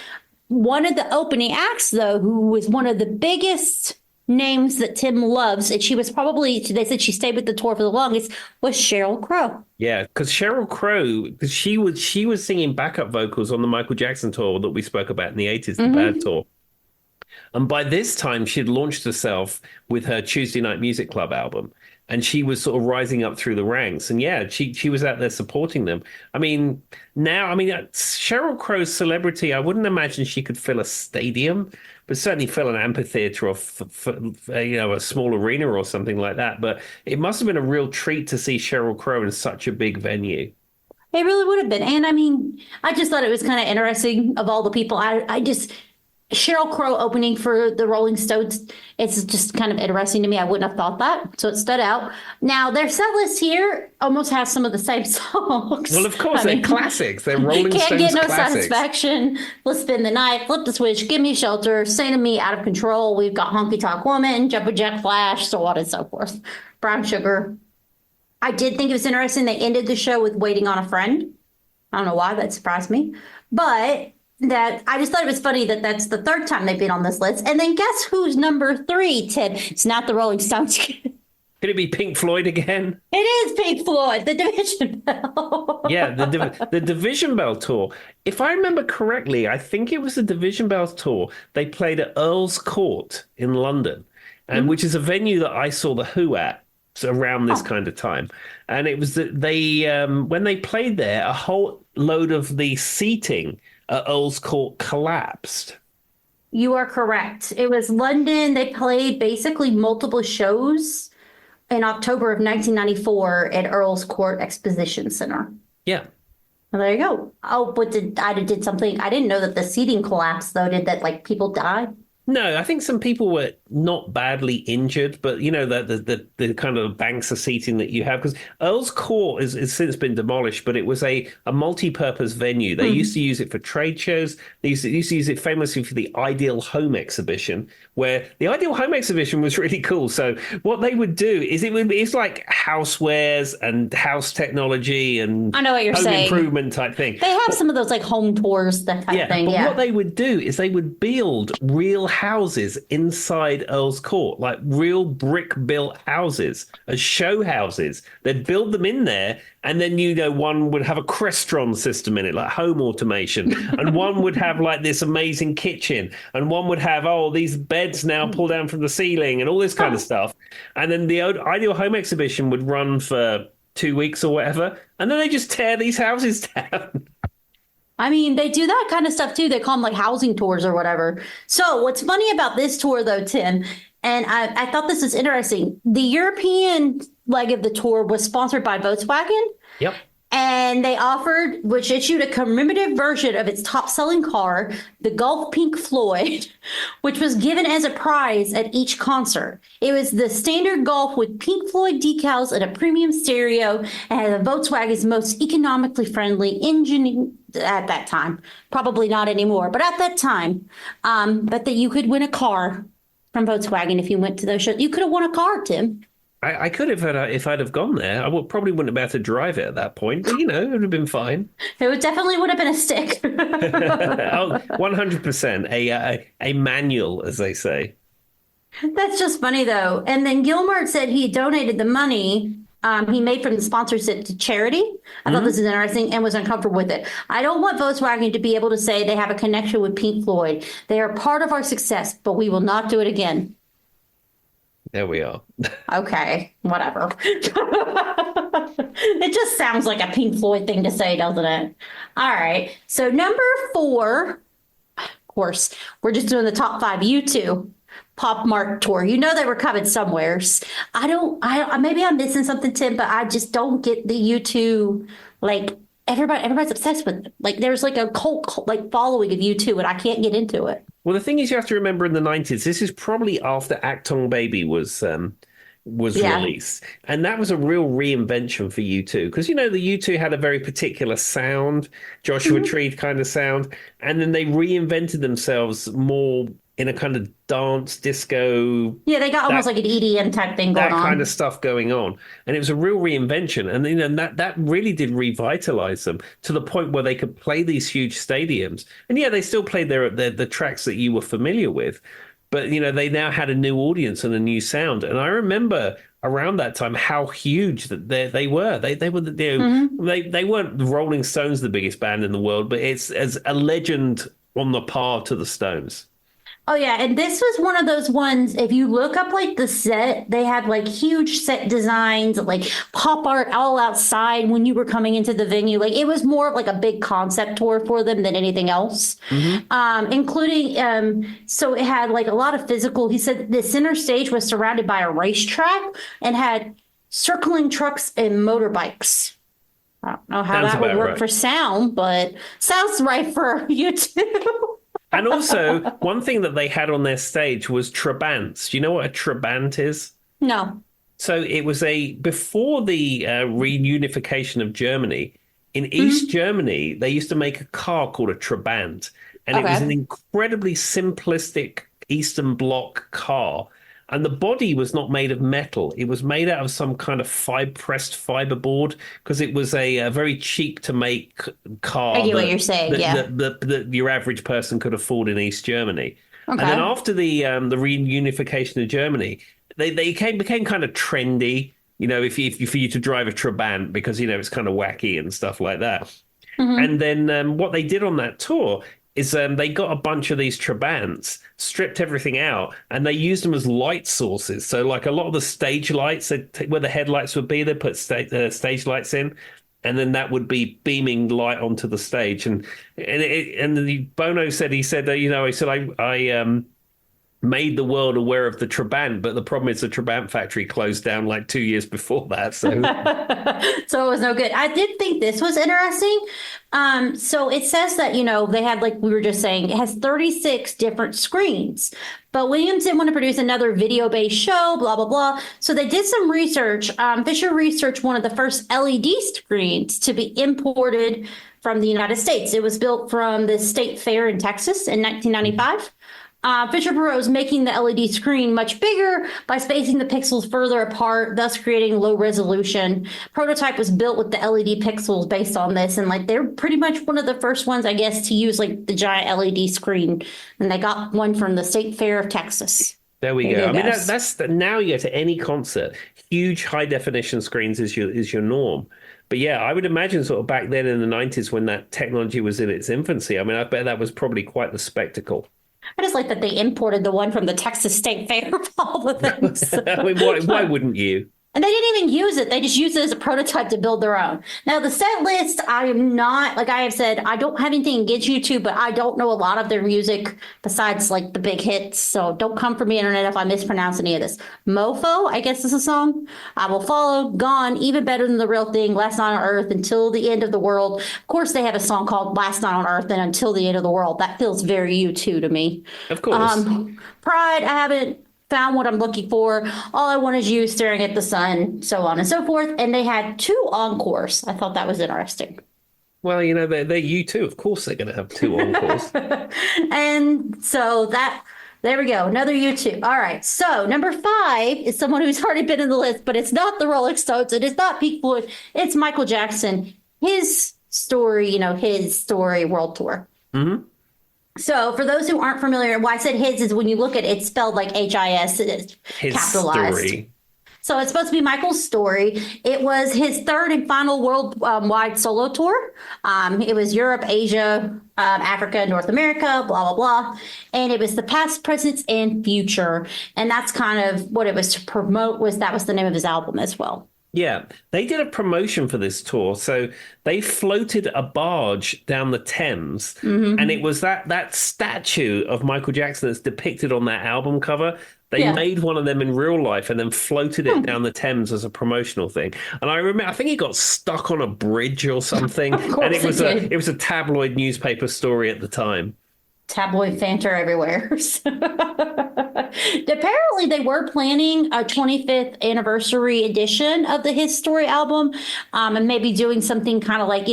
One of the opening acts, though, who was one of the biggest names that Tim loves, and she was probably, they said she stayed with the tour for the longest, was Sheryl Crow. Yeah, because Sheryl Crow, because she was singing backup vocals on the Michael Jackson tour that we spoke about in the 80s, the Bad Tour. And by this time, she'd launched herself with her Tuesday Night Music Club album. And she was sort of rising up through the ranks. And yeah, she was out there supporting them. I mean, Sheryl Crow's celebrity, I wouldn't imagine she could fill a stadium, but certainly fill an amphitheater or, a small arena or something like that. But it must have been a real treat to see Sheryl Crow in such a big venue. It really would have been. And I mean, I just thought it was kind of interesting of all the people. I just, Sheryl Crow opening for the Rolling Stones, it's just kind of interesting to me. I wouldn't have thought that. So it stood out. Now, their set list here almost has some of the same songs. Well, of course, they're classics. They're Rolling Stones Can't Get No classics. Satisfaction, Let's Spin the Night, Flip the Switch, Give Me Shelter, Say to Me, Out of Control. We've got Honky Tonk Woman, Jump a Jack Flash, so on and so forth. Brown Sugar. I did think it was interesting. They ended the show with Waiting on a Friend. I don't know why that surprised me. But that I just thought it was funny that that's the third time they've been on this list. And then guess who's number 3, Tim? It's not the Rolling Stones. Could it be Pink Floyd again? It is Pink Floyd, the Division Bell. Yeah, the Division Bell tour. If I remember correctly, I think it was the Division Bell tour. They played at Earl's Court in London, and which is a venue that I saw the Who at around this kind of time. And it was that they when they played there, a whole load of the seating at Earl's Court collapsed. You are correct. It was London. They played basically multiple shows in October of 1994 at Earl's Court Exposition Center. Yeah. Well, there you go. Oh, but I did something. I didn't know that the seating collapsed, though. Did that, like, people die? No, I think some people were not badly injured, but you know the kind of banks of seating that you have, because Earl's Court has since been demolished, but it was a multi-purpose venue. They used to use it for trade shows. They used to use it famously for the Ideal Home Exhibition, where the Ideal Home Exhibition was really cool. So what they would do is it's like housewares and house technology and I know what you're home saying. improvement type thing. They have some of those like home tours, that type of thing. But Yeah. what they would do is they would build real houses inside Earl's Court, like real brick built houses as show houses. They'd build them in there, and then one would have a Crestron system in it, like home automation, and one would have like this amazing kitchen, and one would have these beds now pull down from the ceiling and all this kind of stuff. And then the Ideal Home Exhibition would run for 2 weeks or whatever, and then they just tear these houses down. I mean, they do that kind of stuff too. They call them like housing tours or whatever. So what's funny about this tour though, Tim, and I thought this is interesting. The European leg of the tour was sponsored by Volkswagen. Yep. And they which issued a commemorative version of its top-selling car, the Golf Pink Floyd, which was given as a prize at each concert. It was the standard Golf with Pink Floyd decals and a premium stereo, and had Volkswagen's most economically friendly engine at that time. Probably not anymore, but at that time. But that you could win a car from Volkswagen if you went to those shows. You could have won a car, Tim. I could have if I'd have gone there. Probably wouldn't have been able to drive it at that point, but it would have been fine. It definitely would have been a stick. 100%. A manual, as they say. That's just funny, though. And then Gilmore said he donated the money he made from the sponsorship to charity. I thought this is interesting and was uncomfortable with it. I don't want Volkswagen to be able to say they have a connection with Pink Floyd. They are part of our success, but we will not do it again. There we are. Okay, whatever. It just sounds like a Pink Floyd thing to say, doesn't it? All right. So number 4, of course, we're just doing the top 5 U2 Pop Mart tour. You know they were coming somewheres. Maybe I'm missing something, Tim, but I just don't get the U2, like everybody's obsessed with it. Like there's like a cult like following of U2 and I can't get into it. Well, the thing is, you have to remember in the 90s, this is probably after Acton Baby was released. And that was a real reinvention for U2. Because, the U2 had a very particular sound, Joshua Tree kind of sound. And then they reinvented themselves more in a kind of dance, disco. Yeah, they got almost like an EDM type thing going on. That kind of stuff going on. And it was a real reinvention. And that really did revitalize them to the point where they could play these huge stadiums. And yeah, they still played the tracks that you were familiar with. but they now had a new audience and a new sound. And I remember around that time how huge that they were. They were they weren't the Rolling Stones, the biggest band in the world, but it's as a legend on the par to the Stones. Oh yeah, and this was one of those ones, if you look up like the set, they had like huge set designs, like pop art all outside when you were coming into the venue. Like it was more of like a big concept tour for them than anything else. Including so it had like a lot of physical. He said the center stage was surrounded by a racetrack and had circling trucks and motorbikes. I don't know how Sounds that would about work right. for sound, but sounds right for you too. And also, one thing that they had on their stage was trabants. Do you know what a trabant is? No. So it was before the reunification of Germany, in East Germany, they used to make a car called a trabant. And it was an incredibly simplistic Eastern Bloc car. And the body was not made of metal. It was made out of some kind of pressed fiberboard because it was a very cheap to make car. I get what you're saying, yeah. That your average person could afford in East Germany. Okay. And then after the reunification of Germany, they became kind of trendy. For you to drive a Trabant because it's kind of wacky and stuff like that. And then what they did on that tour is they got a bunch of these Trabants, stripped everything out, and they used them as light sources. So like a lot of the stage lights, where the headlights would be, they put stage lights in, and then that would be beaming light onto the stage. And Bono said, he said, I made the world aware of the Trabant, but the problem is the Trabant factory closed down like 2 years before that. So, so it was no good. I did think this was interesting. So it says that, they had, like we were just saying, it has 36 different screens, but Williams didn't want to produce another video-based show, blah, blah, blah. So they did some research. Fisher researched one of the first LED screens to be imported from the United States. It was built from the State Fair in Texas in 1995. Fisher proposed making the LED screen much bigger by spacing the pixels further apart, thus creating low resolution. Prototype was built with the LED pixels based on this, and like they're pretty much one of the first ones, I guess, to use like the giant LED screen. And they got one from the State Fair of Texas. There we go. I mean, that's now you go to any concert, huge high definition screens is your norm. But yeah, I would imagine sort of back then in the 90s when that technology was in its infancy. I mean, I bet that was probably quite the spectacle. I just like that they imported the one from the Texas State Fair of all the things. I mean, why wouldn't you? And they didn't even use it. They just used it as a prototype to build their own. Now, the set list, I am not, like I have said, I don't have anything against YouTube, but I don't know a lot of their music besides like the big hits. So don't come for me, internet, if I mispronounce any of this. Mofo, I guess is a song. I Will Follow, Gone, Even Better Than the Real Thing, Last Night on Earth, Until the End of the World. Of course, they have a song called Last Night on Earth and Until the End of the World. That feels very U2 to me. Of course. Pride, I haven't found what I'm looking for. All I want is you staring at the sun, so on and so forth. And they had 2 encores. I thought that was interesting. Well, they're U2. Of course they're going to have 2 encores. And so there we go. Another U2. All right. So number 5 is someone who's already been in the list, but it's not the Rolling Stones. It is not Pink Floyd. It's Michael Jackson. His story, his story world tour. Mm-hmm. So for those who aren't familiar, why I said his is when you look at it, it's spelled like HIS. It is His capitalized. story. So it's supposed to be Michael's story. It was his third and final worldwide solo tour. It was Europe, Asia, Africa, North America, blah, blah, blah. And it was the past, present, and future. And that's kind of what it was to promote, that was the name of his album as well. Yeah, they did a promotion for this tour. So they floated a barge down the Thames, and it was that statue of Michael Jackson that's depicted on that album cover. They made one of them in real life and then floated it down the Thames as a promotional thing. And I remember, I think he got stuck on a bridge or something, and it was a tabloid newspaper story at the time. Tabloid fanter everywhere. Apparently, they were planning a 25th anniversary edition of the His Story album, and maybe doing something kind of like,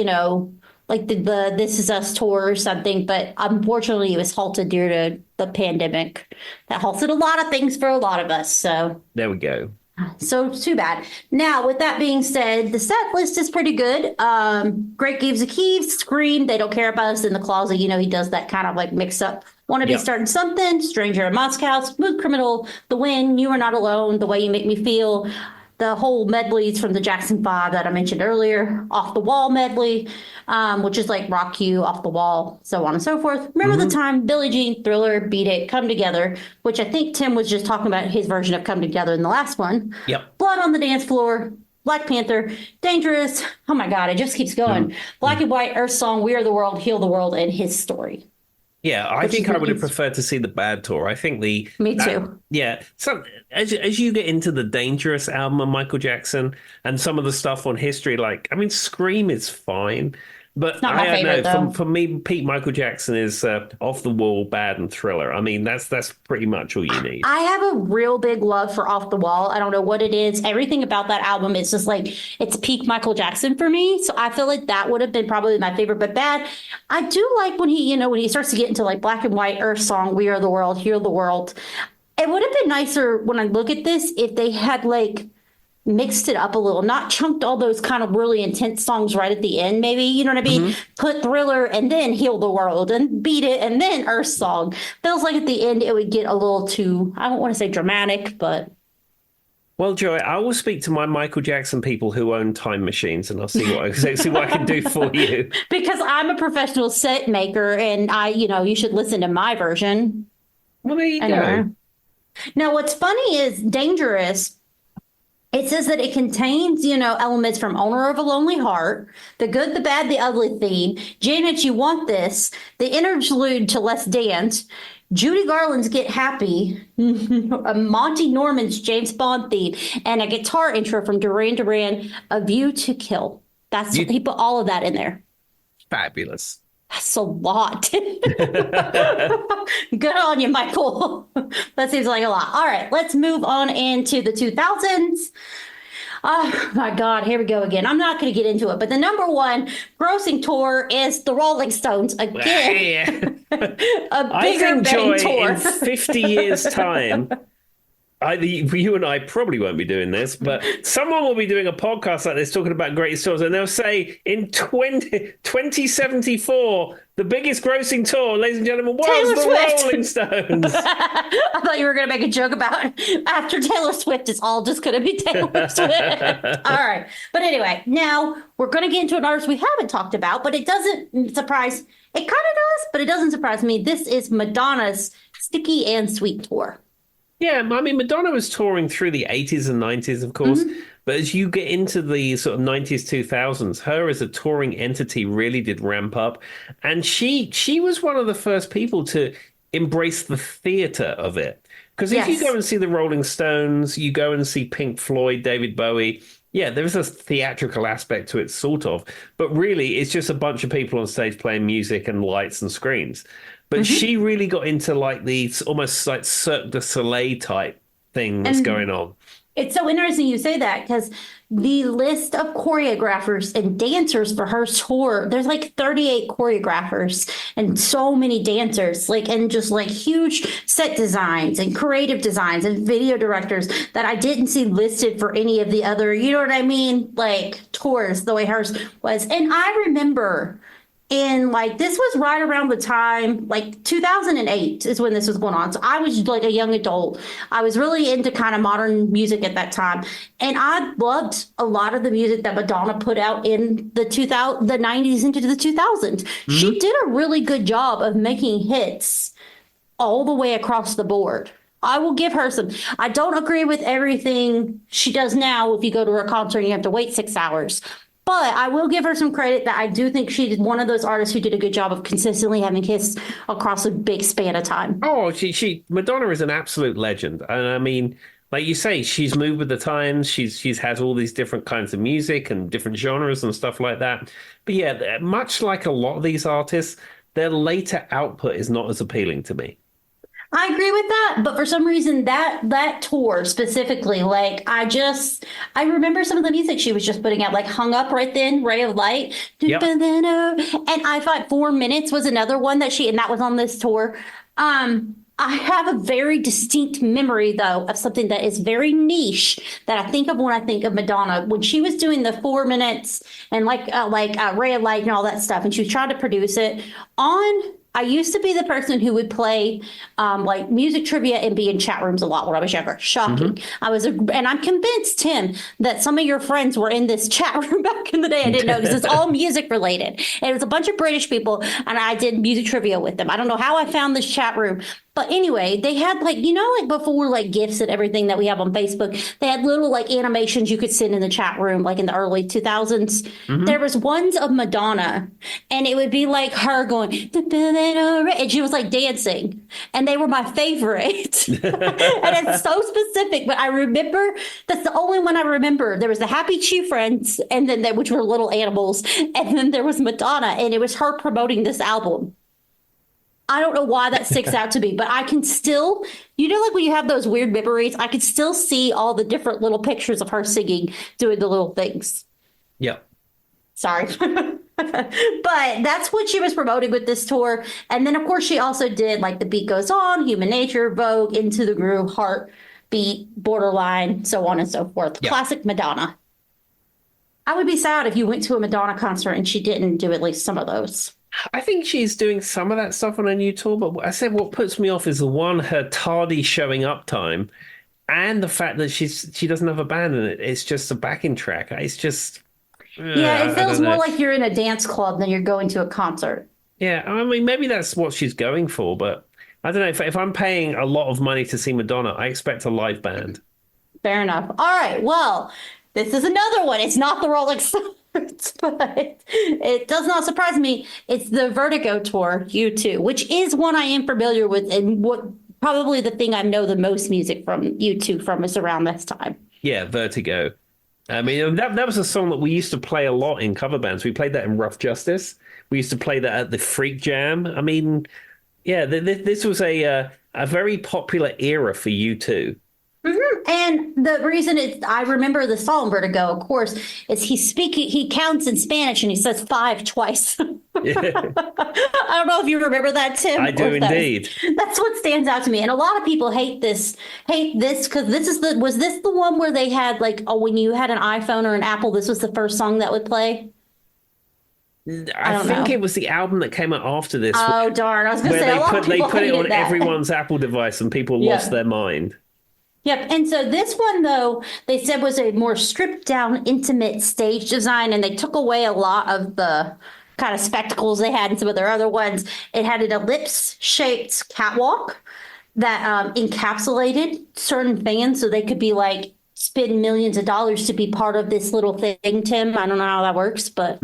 like the This Is Us tour or something. But unfortunately, it was halted due to the pandemic. That halted a lot of things for a lot of us. So there we go. So too bad. Now, with that being said, the set list is pretty good. Great Gives a Key, Scream, They Don't Care About Us in the Closet. He does that kind of like mix up Want to be Yep. starting something, Stranger in Moscow, Smooth Criminal, The Win, You Are Not Alone, The Way You Make Me Feel, the whole medleys from the Jackson 5 that I mentioned earlier, Off the Wall medley, which is like Rock You, Off the Wall, so on and so forth. Remember the Time, Billie Jean, Thriller, Beat It, Come Together, which I think Tim was just talking about his version of Come Together in the last one. Yep. Blood on the Dance Floor, Black Panther, Dangerous. Oh my God, it just keeps going. Black and White, Earth Song, We Are the World, Heal the World, and His Story. Yeah, I Which think is I would have it's- preferred to see the Bad tour. I think Me too. yeah. So as you get into the Dangerous album of Michael Jackson and some of the stuff on History, like I mean, Scream is fine, but not my I don't know. favorite, though. For me, Pete Michael Jackson is Off the Wall, Bad, and Thriller. I mean, that's pretty much all you need. I have a real big love for Off the Wall. I don't know what it is. Everything about that album is just like it's peak Michael Jackson for me. So I feel like that would have been probably my favorite. But Bad, I do like when when he starts to get into like Black and White, Earth Song, We Are the World, Heal the World. It would have been nicer when I look at this if they had like mixed it up a little, not chunked all those kind of really intense songs right at the end, maybe, you know what I mean? Put Thriller and then Heal the World and Beat It and then Earth Song. Feels like at the end it would get a little too, I don't want to say dramatic, but Well, Joy, I will speak to my Michael Jackson people who own time machines, and I'll see what I can do for you. because I'm a professional set maker and you should listen to my version. Well, there you Anyway. go. Now, what's funny is Dangerous. It says that it contains, elements from Owner of a Lonely Heart, The Good, the Bad, the Ugly theme, Janet, You Want This, the interlude to Let's Dance, Judy Garland's Get Happy, Monty Norman's James Bond theme, and a guitar intro from Duran Duran, A View to Kill. He put all of that in there. Fabulous. That's a lot. Good on you, Michael. That seems like a lot. All right, let's move on into the 2000s. Oh my God, here we go again. I'm not going to get into it, but the number one grossing tour is the Rolling Stones again. Yeah. A I bigger, think, better Joy, tour. in 50 years' time, you and I probably won't be doing this, but someone will be doing a podcast like this talking about greatest tours, and they'll say in 2074, the biggest grossing tour, ladies and gentlemen, was Taylor the Swift. Rolling Stones. I thought you were going to make a joke about after Taylor Swift, it's all just going to be Taylor Swift. All right. But anyway, now we're going to get into an artist we haven't talked about, but it doesn't surprise. It kind of does, but it doesn't surprise me. This is Madonna's Sticky and Sweet tour. Yeah, I mean, Madonna was touring through the 80s and 90s, of course. But as you get into the sort of 90s, 2000s, her as a touring entity really did ramp up. And she was one of the first people to embrace the theater of it. Because if you Yes. go and see the Rolling Stones, you go and see Pink Floyd, David Bowie, yeah, there's a theatrical aspect to it, sort of. But really, it's just a bunch of people on stage playing music and lights and screens. But she really got into like the almost like Cirque du Soleil type thing that's going on. It's so interesting you say that because the list of choreographers and dancers for her tour, there's like 38 choreographers and so many dancers, and just like huge set designs and creative designs and video directors that I didn't see listed for any of the other, you know what I mean? Like tours, the way hers was. And I remember this was right around the time, like 2008 is when this was going on. So I was like a young adult. I was really into kind of modern music at that time. And I loved a lot of the music that Madonna put out in the 90s into the 2000s. She did a really good job of making hits all the way across the board. I will give her some. I don't agree with everything she does now. If you go to her concert, you have to wait 6 hours. But I will give her some credit that I do think she did one of those artists who did a good job of consistently having hits across a big span of time. Oh, Madonna is an absolute legend. And I mean, like you say, she's moved with the times. She's had all these different kinds of music and different genres and stuff like that. But yeah, much like a lot of these artists, their later output is not as appealing to me. I agree with that, but for some reason that tour specifically, I remember some of the music she was just putting out, like Hung Up right then, Ray of Light. Yep. And I thought 4 Minutes was another one and that was on this tour. I have a very distinct memory though of something that is very niche that I think of when I think of Madonna. When she was doing the 4 Minutes and Ray of Light and all that stuff, and she was trying to produce it on I used to be the person who would play like music trivia and be in chat rooms a lot when I was younger. Shocking. And I'm convinced, Tim, that some of your friends were in this chat room back in the day. I didn't know because it's all music related. And it was a bunch of British people, and I did music trivia with them. I don't know how I found this chat room. But anyway, they had like, like before like GIFs and everything that we have on Facebook, they had little like animations you could send in the chat room, like in the early 2000s. There was ones of Madonna, and it would be like her going, and she was like dancing. And they were my favorite. And it's so specific, but I remember that's the only one I remember. There was the Happy Chew Friends, and then which were little animals, and then there was Madonna, and it was her promoting this album. I don't know why that sticks out to me, but I can still, like when you have those weird memories, I can still see all the different little pictures of her singing, doing the little things. Yep. Sorry. But that's what she was promoting with this tour. And then, of course, she also did like The Beat Goes On, Human Nature, Vogue, Into the Groove, Heartbeat, Borderline, so on and so forth. Yep. Classic Madonna. I would be sad if you went to a Madonna concert and she didn't do at least some of those. I think she's doing some of that stuff on her new tour, but I said what puts me off is her tardy showing up time, and the fact that she doesn't have a band in it. It's just a backing track. It's just it feels more like you're in a dance club than you're going to a concert. Yeah, I mean maybe that's what she's going for, but I don't know. If I'm paying a lot of money to see Madonna, I expect a live band. Fair enough. All right. Well, this is another one. It's not the Rolling Stones. But it does not surprise me. It's the Vertigo tour, U2, which is one I am familiar with, and what probably the thing I know the most music from U2 from is around this time. Yeah, Vertigo. I mean, that was a song that we used to play a lot in cover bands. We played that in Rough Justice. We used to play that at the Freak Jam. I mean, yeah, this was a very popular era for U2. And the reason I remember the song Vertigo, of course, is he counts in Spanish and he says 5 twice. I don't know if you remember that, Tim. I do indeed. That's what stands out to me. And a lot of people hate this because was this the one where they had like, when you had an iPhone or an Apple, this was the first song that would play? I think it was the album that came out after this. Oh, darn. I was going to say, a lot of people they put it on that. everyone's Apple device and people lost their mind. Yep. And so this one, though, they said was a more stripped down, intimate stage design, and they took away a lot of the kind of spectacles they had in some of their other ones. It had an ellipse-shaped catwalk that encapsulated certain fans so they could be like, spend millions of dollars to be part of this little thing, Tim. I don't know how that works, but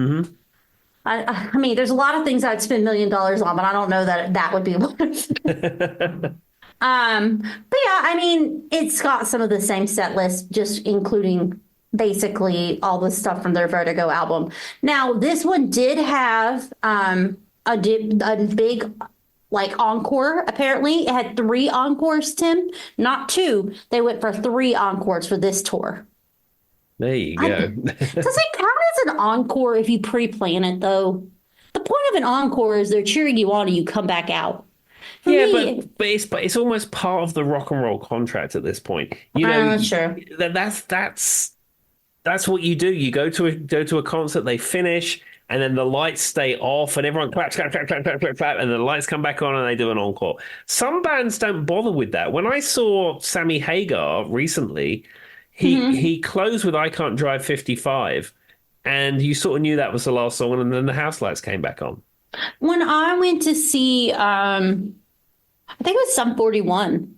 I mean, there's a lot of things I'd spend $1 million on, but I don't know that would be one of them. But yeah, I mean, it's got some of the same set list, just including basically all the stuff from their Vertigo album. Now, this one did have a big like encore. Apparently, it had 3 encores, Tim, not 2. They went for 3 encores for this tour. There you go. Does it count as an encore if you pre-plan it, though? The point of an encore is they're cheering you on and you come back out. But it's almost part of the rock and roll contract at this point. You know, sure. That's what you do. You go to a concert, they finish, and then the lights stay off, and everyone claps, clap, clap, clap, clap, clap, clap, and the lights come back on, and they do an encore. Some bands don't bother with that. When I saw Sammy Hagar recently, he closed with "I Can't Drive 55," and you sort of knew that was the last song, and then the house lights came back on. When I went to see, I think it was Sum 41.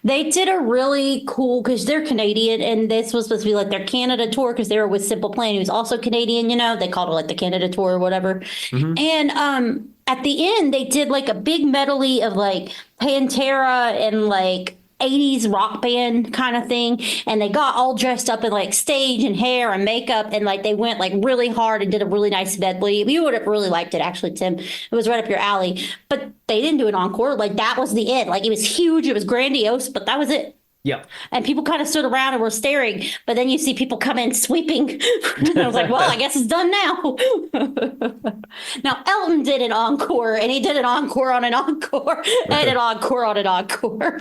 They did a really cool, because they're Canadian, and this was supposed to be like their Canada tour because they were with Simple Plan, who's also Canadian, they called it like the Canada tour or whatever. And at the end, they did like a big medley of like Pantera and like 80s rock band kind of thing, and they got all dressed up in like stage and hair and makeup, and like they went like really hard and did a really nice medley. You would have really liked it, actually, Tim. It was right up your alley, but they didn't do an encore. Like that was the end. Like it was huge, it was grandiose, but that was it. Yeah. And people kind of stood around and were staring, but then you see people come in sweeping. And I was like, well, I guess it's done now. Now, Elton did an encore, and he did an encore on an encore, and an encore on an encore.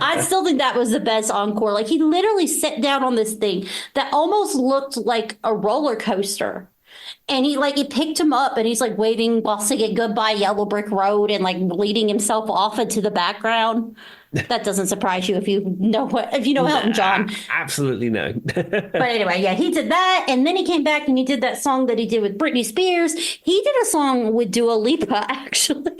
I still think that was the best encore. Like, he literally sat down on this thing that almost looked like a roller coaster. And he picked him up and he's like waving while singing Goodbye Yellow Brick Road and like leading himself off into the background. That doesn't surprise you if you know Elton John. Absolutely no. But anyway, yeah, he did that, and then he came back and he did that song that he did with Britney Spears. He did a song with Dua Lipa, actually.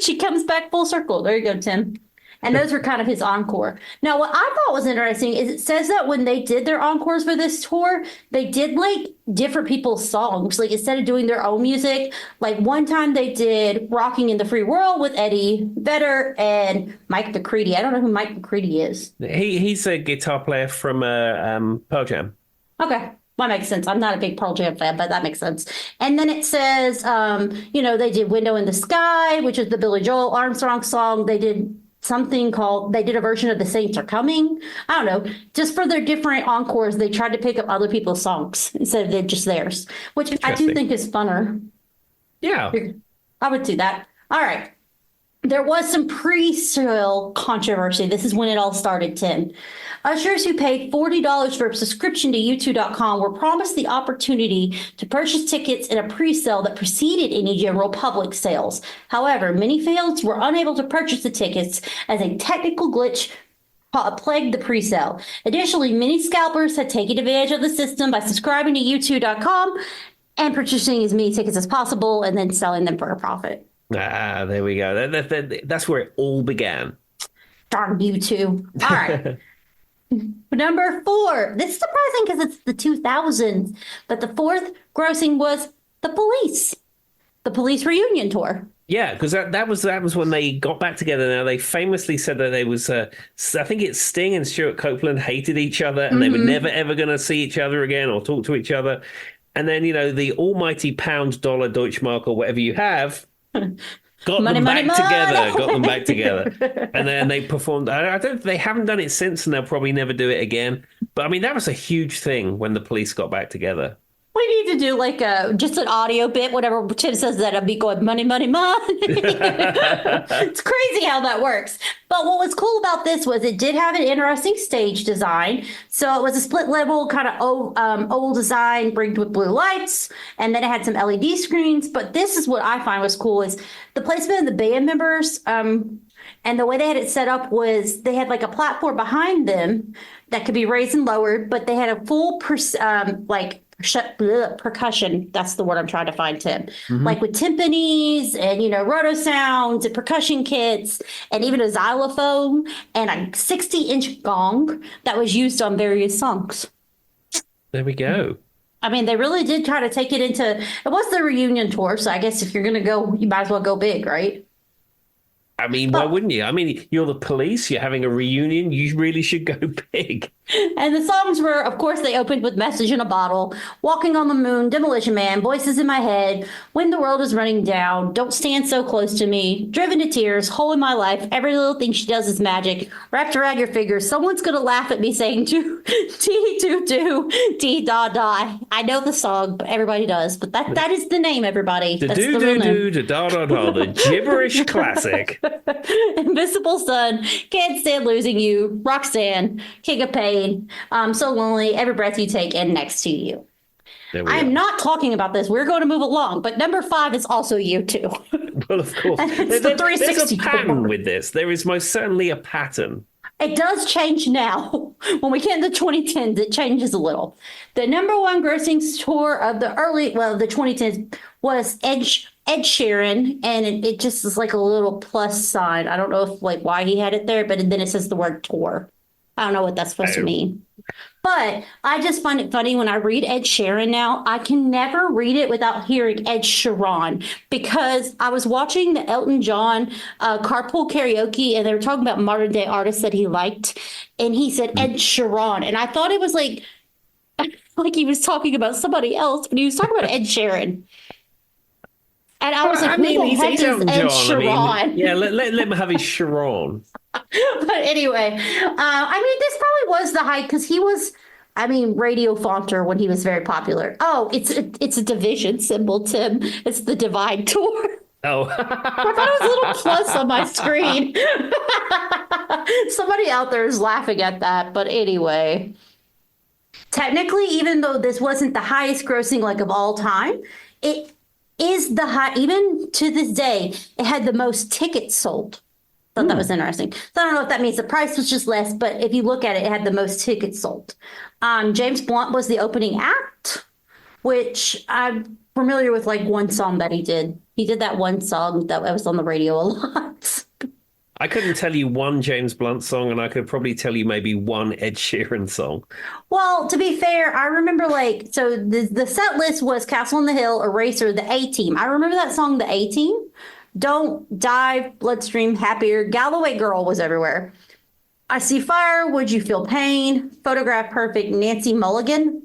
She comes back full circle. There you go, Tim. And those were kind of his encore. Now, what I thought was interesting is it says that when they did their encores for this tour, they did like different people's songs. Like instead of doing their own music, like one time they did Rocking in the Free World with Eddie Vedder and Mike McCready. I don't know who Mike McCready is. He's a guitar player from Pearl Jam. Okay. That makes sense. I'm not a big Pearl Jam fan, but that makes sense. And then it says, they did Window in the Sky, which is the Billy Joel Armstrong song. They did they did a version of The Saints Are Coming. I don't know. Just for their different encores, they tried to pick up other people's songs instead of just theirs, which I do think is funner. Yeah. I would do that. All right. There was some pre-sale controversy. This is when it all started, Tim. Ushers who paid $40 for a subscription to U2.com were promised the opportunity to purchase tickets in a pre-sale that preceded any general public sales. However, many fans were unable to purchase the tickets as a technical glitch plagued the pre-sale. Additionally, many scalpers had taken advantage of the system by subscribing to U2.com and purchasing as many tickets as possible and then selling them for a profit. Ah, there we go. That's where it all began. Darn U2. All right. Number 4. This is surprising because it's the 2000s, but the fourth grossing was The Police. The Police reunion tour. Yeah, because that was when they got back together. Now they famously said that they was I think it's Sting and Stuart Copeland hated each other and they were never ever going to see each other again or talk to each other. And then the almighty pound, dollar, Deutschmark or whatever you have got them back together. And then they performed. They haven't done it since, and they'll probably never do it again. But I mean, that was a huge thing when the Police got back together. We need to do like just an audio bit, whatever Tim says that I'll be going money, money, money. It's crazy how that works. But what was cool about this was it did have an interesting stage design. So it was a split level kind of old design rigged with blue lights. And then it had some LED screens. But this is what I find was cool is the placement of the band members. And the way they had it set up was they had like a platform behind them that could be raised and lowered, but they had a full percussion. That's the word I'm trying to find, Tim. Like with timpanis and, roto sounds and percussion kits and even a xylophone and a 60-inch gong that was used on various songs. There we go. I mean, they really did try to take it into, it was the reunion tour. So I guess if you're going to go, you might as well go big, right? I mean, why wouldn't you? I mean, you're the Police, you're having a reunion, you really should go big. And the songs were, of course, they opened with Message in a Bottle, Walking on the Moon, Demolition Man, Voices in My Head, When the World is Running Down, Don't Stand So Close to Me, Driven to Tears, Hole in My Life, Every Little Thing She Does is Magic, Wrapped Around Your Finger, Someone's Gonna Laugh at Me saying T-do-do, T-da-da. I know the song, but everybody does. But that is the name, everybody. That's the real name. Da-da-da, the gibberish classic. Invisible Sun, Can't Stand Losing You, Roxanne, King of Pain, So Lonely, Every Breath You Take, and Next to You. I am not talking about this. We're going to move along. But number 5 is also U2. Well, of course. It's the 360. There's a pattern with this. There is most certainly a pattern. It does change now. When we get into 2010s, it changes a little. The number 1 grossing tour of the the 2010s was Ed Sheeran, and it just is like a little plus sign. I don't know if why he had it there, but then it says the word tour. I don't know what that's supposed to mean. But I just find it funny when I read Ed Sheeran now, I can never read it without hearing Ed Sheeran, because I was watching the Elton John Carpool Karaoke and they were talking about modern day artists that he liked. And he said Ed Sheeran. And I thought it was like he was talking about somebody else, but he was talking about Ed Sheeran. And I was like, who the heck is Ed Sheeran? Let him have his Sheeran. But anyway, this probably was the height because he was, Radio Fonter when he was very popular. Oh, it's a division symbol, Tim. It's the Divide Tour. Oh. I thought it was a little plus on my screen. Somebody out there is laughing at that, but anyway. technically, even though this wasn't the highest grossing like of all time, it is the high, even to this day, it had the most tickets sold. Thought that was interesting. So I don't know if that means the price was just less, but if you look at it, it had the most tickets sold. James Blunt was the opening act, which I'm familiar with like one song that he did. He did that one song that was on the radio a lot. I couldn't tell you one James Blunt song, and I could probably tell you maybe one Ed Sheeran song. Well, to be fair, I remember like, so the set list was Castle on the Hill, Eraser, The A-Team. I remember that song, The A-Team. Don't Dive, Bloodstream, Happier, Galloway Girl was everywhere. I See Fire, Would You Feel Pain, Photograph Perfect, Nancy Mulligan.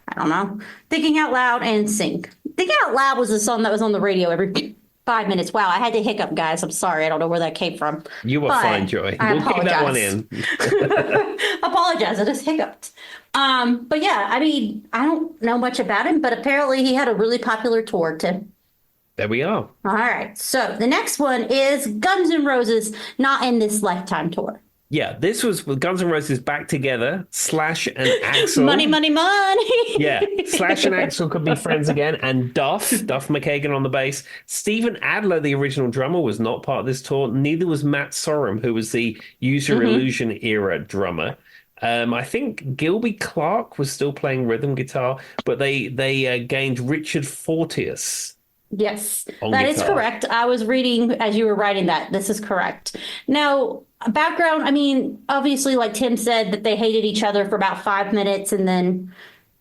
I don't know. Thinking Out Loud and Sing. Thinking Out Loud was a song that was on the radio every 5 minutes. Wow, I had to hiccup, guys. I'm sorry. I don't know where that came from. You were fine, Joy. We'll keep that one in. Apologize. I just hiccuped. But yeah, I mean, I don't know much about him, but apparently he had a really popular tour, Tim. There we are. All right. So the next one is Guns N' Roses, Not in This Lifetime tour. Yeah, this was with Guns N' Roses back together. Slash and Axl. Money, money, money. Yeah, Slash and Axl could be friends again. And Duff McKagan on the bass. Stephen Adler, the original drummer, was not part of this tour. Neither was Matt Sorum, who was the User Illusion era drummer. I think Gilby Clarke was still playing rhythm guitar, but they gained Richard Fortius. Yes, that is correct. I was reading as you were writing that. This is correct. Now, background, I mean, obviously, like Tim said, that they hated each other for about 5 minutes and then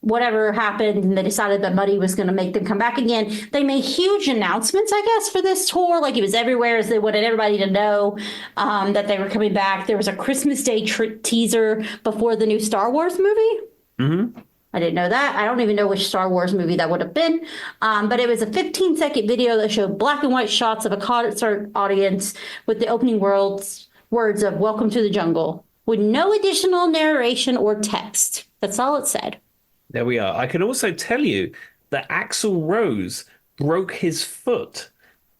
whatever happened and they decided that Muddy was going to make them come back again. They made huge announcements, I guess, for this tour. Like it was everywhere as they wanted everybody to know that they were coming back. There was a Christmas Day teaser before the new Star Wars movie. Mm-hmm. I didn't know that. I don't even know which Star Wars movie that would have been. But it was a 15-second video that showed black and white shots of a concert audience with the opening words of Welcome to the Jungle with no additional narration or text. That's all it said. There we are. I can also tell you that Axl Rose broke his foot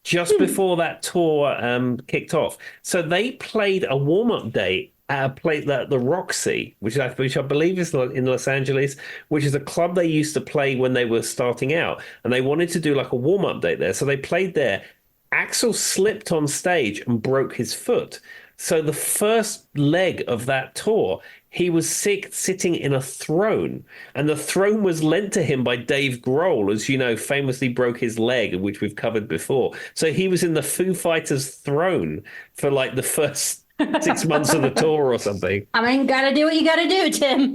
just before that tour kicked off. So they played a warm-up date played the Roxy, which I believe is in Los Angeles, which is a club they used to play when they were starting out. And they wanted to do like a warm-up date there. So they played there. Axl slipped on stage and broke his foot. So the first leg of that tour, he was sitting in a throne. And the throne was lent to him by Dave Grohl, as you know, famously broke his leg, which we've covered before. So he was in the Foo Fighters throne for like the first 6 months of the tour or something. I mean, gotta do what you gotta do, Tim.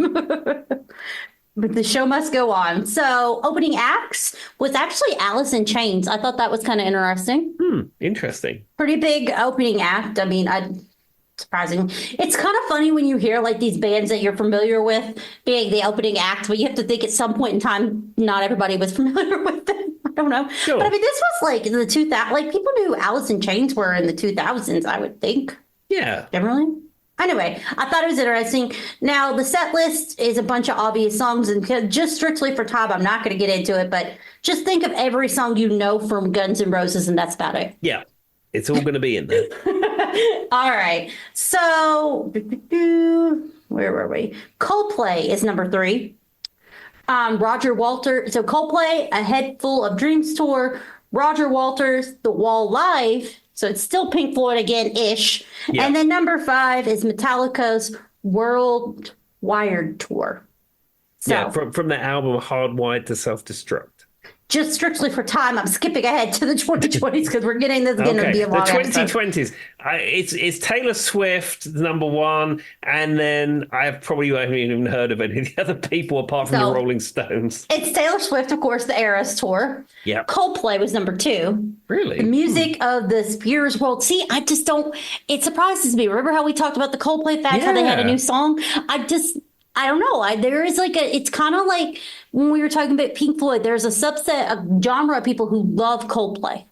But the show must go on. So opening acts was actually Alice in Chains. I thought that was kind of interesting. Interesting. Pretty big opening act. I mean, surprising. It's kind of funny when you hear like these bands that you're familiar with being the opening act, but you have to think at some point in time, not everybody was familiar with them. I don't know. Sure. But I mean, this was like in the 2000s, like people knew Alice in Chains were in the 2000s, I would think. Yeah. Generally. Anyway, I thought it was interesting. Now, the set list is a bunch of obvious songs, and just strictly for Todd, I'm not going to get into it, but just think of every song you know from Guns N' Roses, and that's about it. Yeah. It's all going to be in there. All right. So, where were we? Coldplay is number 3. Roger Walters. So, Coldplay, A Head Full of Dreams tour. Roger Walters, The Wall Live. So it's still Pink Floyd again-ish. Yeah. And then number 5 is Metallica's World Wired tour. So, yeah, from the album Hardwired to Self-Destruct. Just strictly for time, I'm skipping ahead to the 2020s because we're getting this going to be a long The 2020s. It's Taylor Swift, number 1, and then I probably haven't even heard of any of the other people apart from the Rolling Stones. It's Taylor Swift, of course, the Eras tour. Yeah. Coldplay was number 2. Really? The music of the Spears World. See, I just don't. It surprises me. Remember how we talked about the Coldplay fact, how they had a new song? I don't know. There is like it's kind of like when we were talking about Pink Floyd, there's a subset, a genre of people who love Coldplay.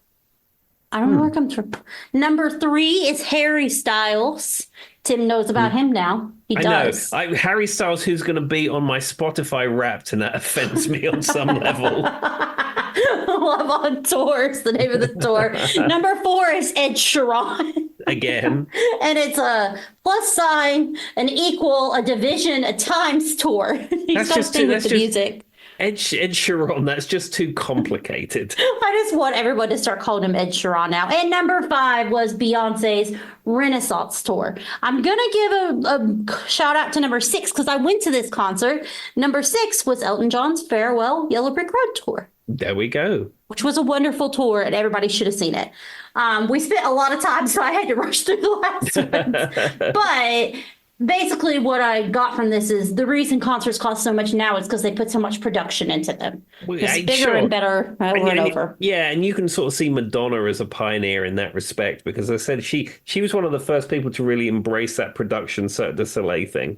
I don't know where it comes from. Number 3 is Harry Styles. Tim knows about him now. He does. I know. Harry Styles, who's going to be on my Spotify Wrapped, and that offends me on some level. Love on Tour is the name of the tour. Number 4 is Ed Sheeran. again. And it's a plus sign, an equal, a division, a times tour. He's got a thing with the music. Ed Sheeran, that's just too complicated. I just want everyone to start calling him Ed Sheeran now. And number 5 was Beyonce's Renaissance tour. I'm going to give a shout out to number 6 because I went to this concert. Number 6 was Elton John's Farewell Yellow Brick Road tour. There we go. Which was a wonderful tour, and everybody should have seen it. We spent a lot of time, so I had to rush through the last ones. But basically what I got from this is the reason concerts cost so much now is because they put so much production into them. It's bigger and better over and over. Yeah, and you can sort of see Madonna as a pioneer in that respect because I said she was one of the first people to really embrace that production Cirque du Soleil thing.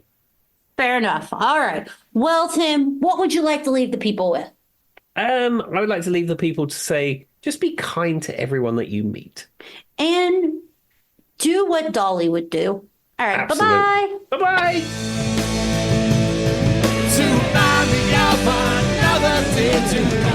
Fair enough. All right. Well, Tim, what would you like to leave the people with? I would like to leave the people to say, just be kind to everyone that you meet. And do what Dolly would do. All right, bye-bye. Bye-bye. To remind me of another day to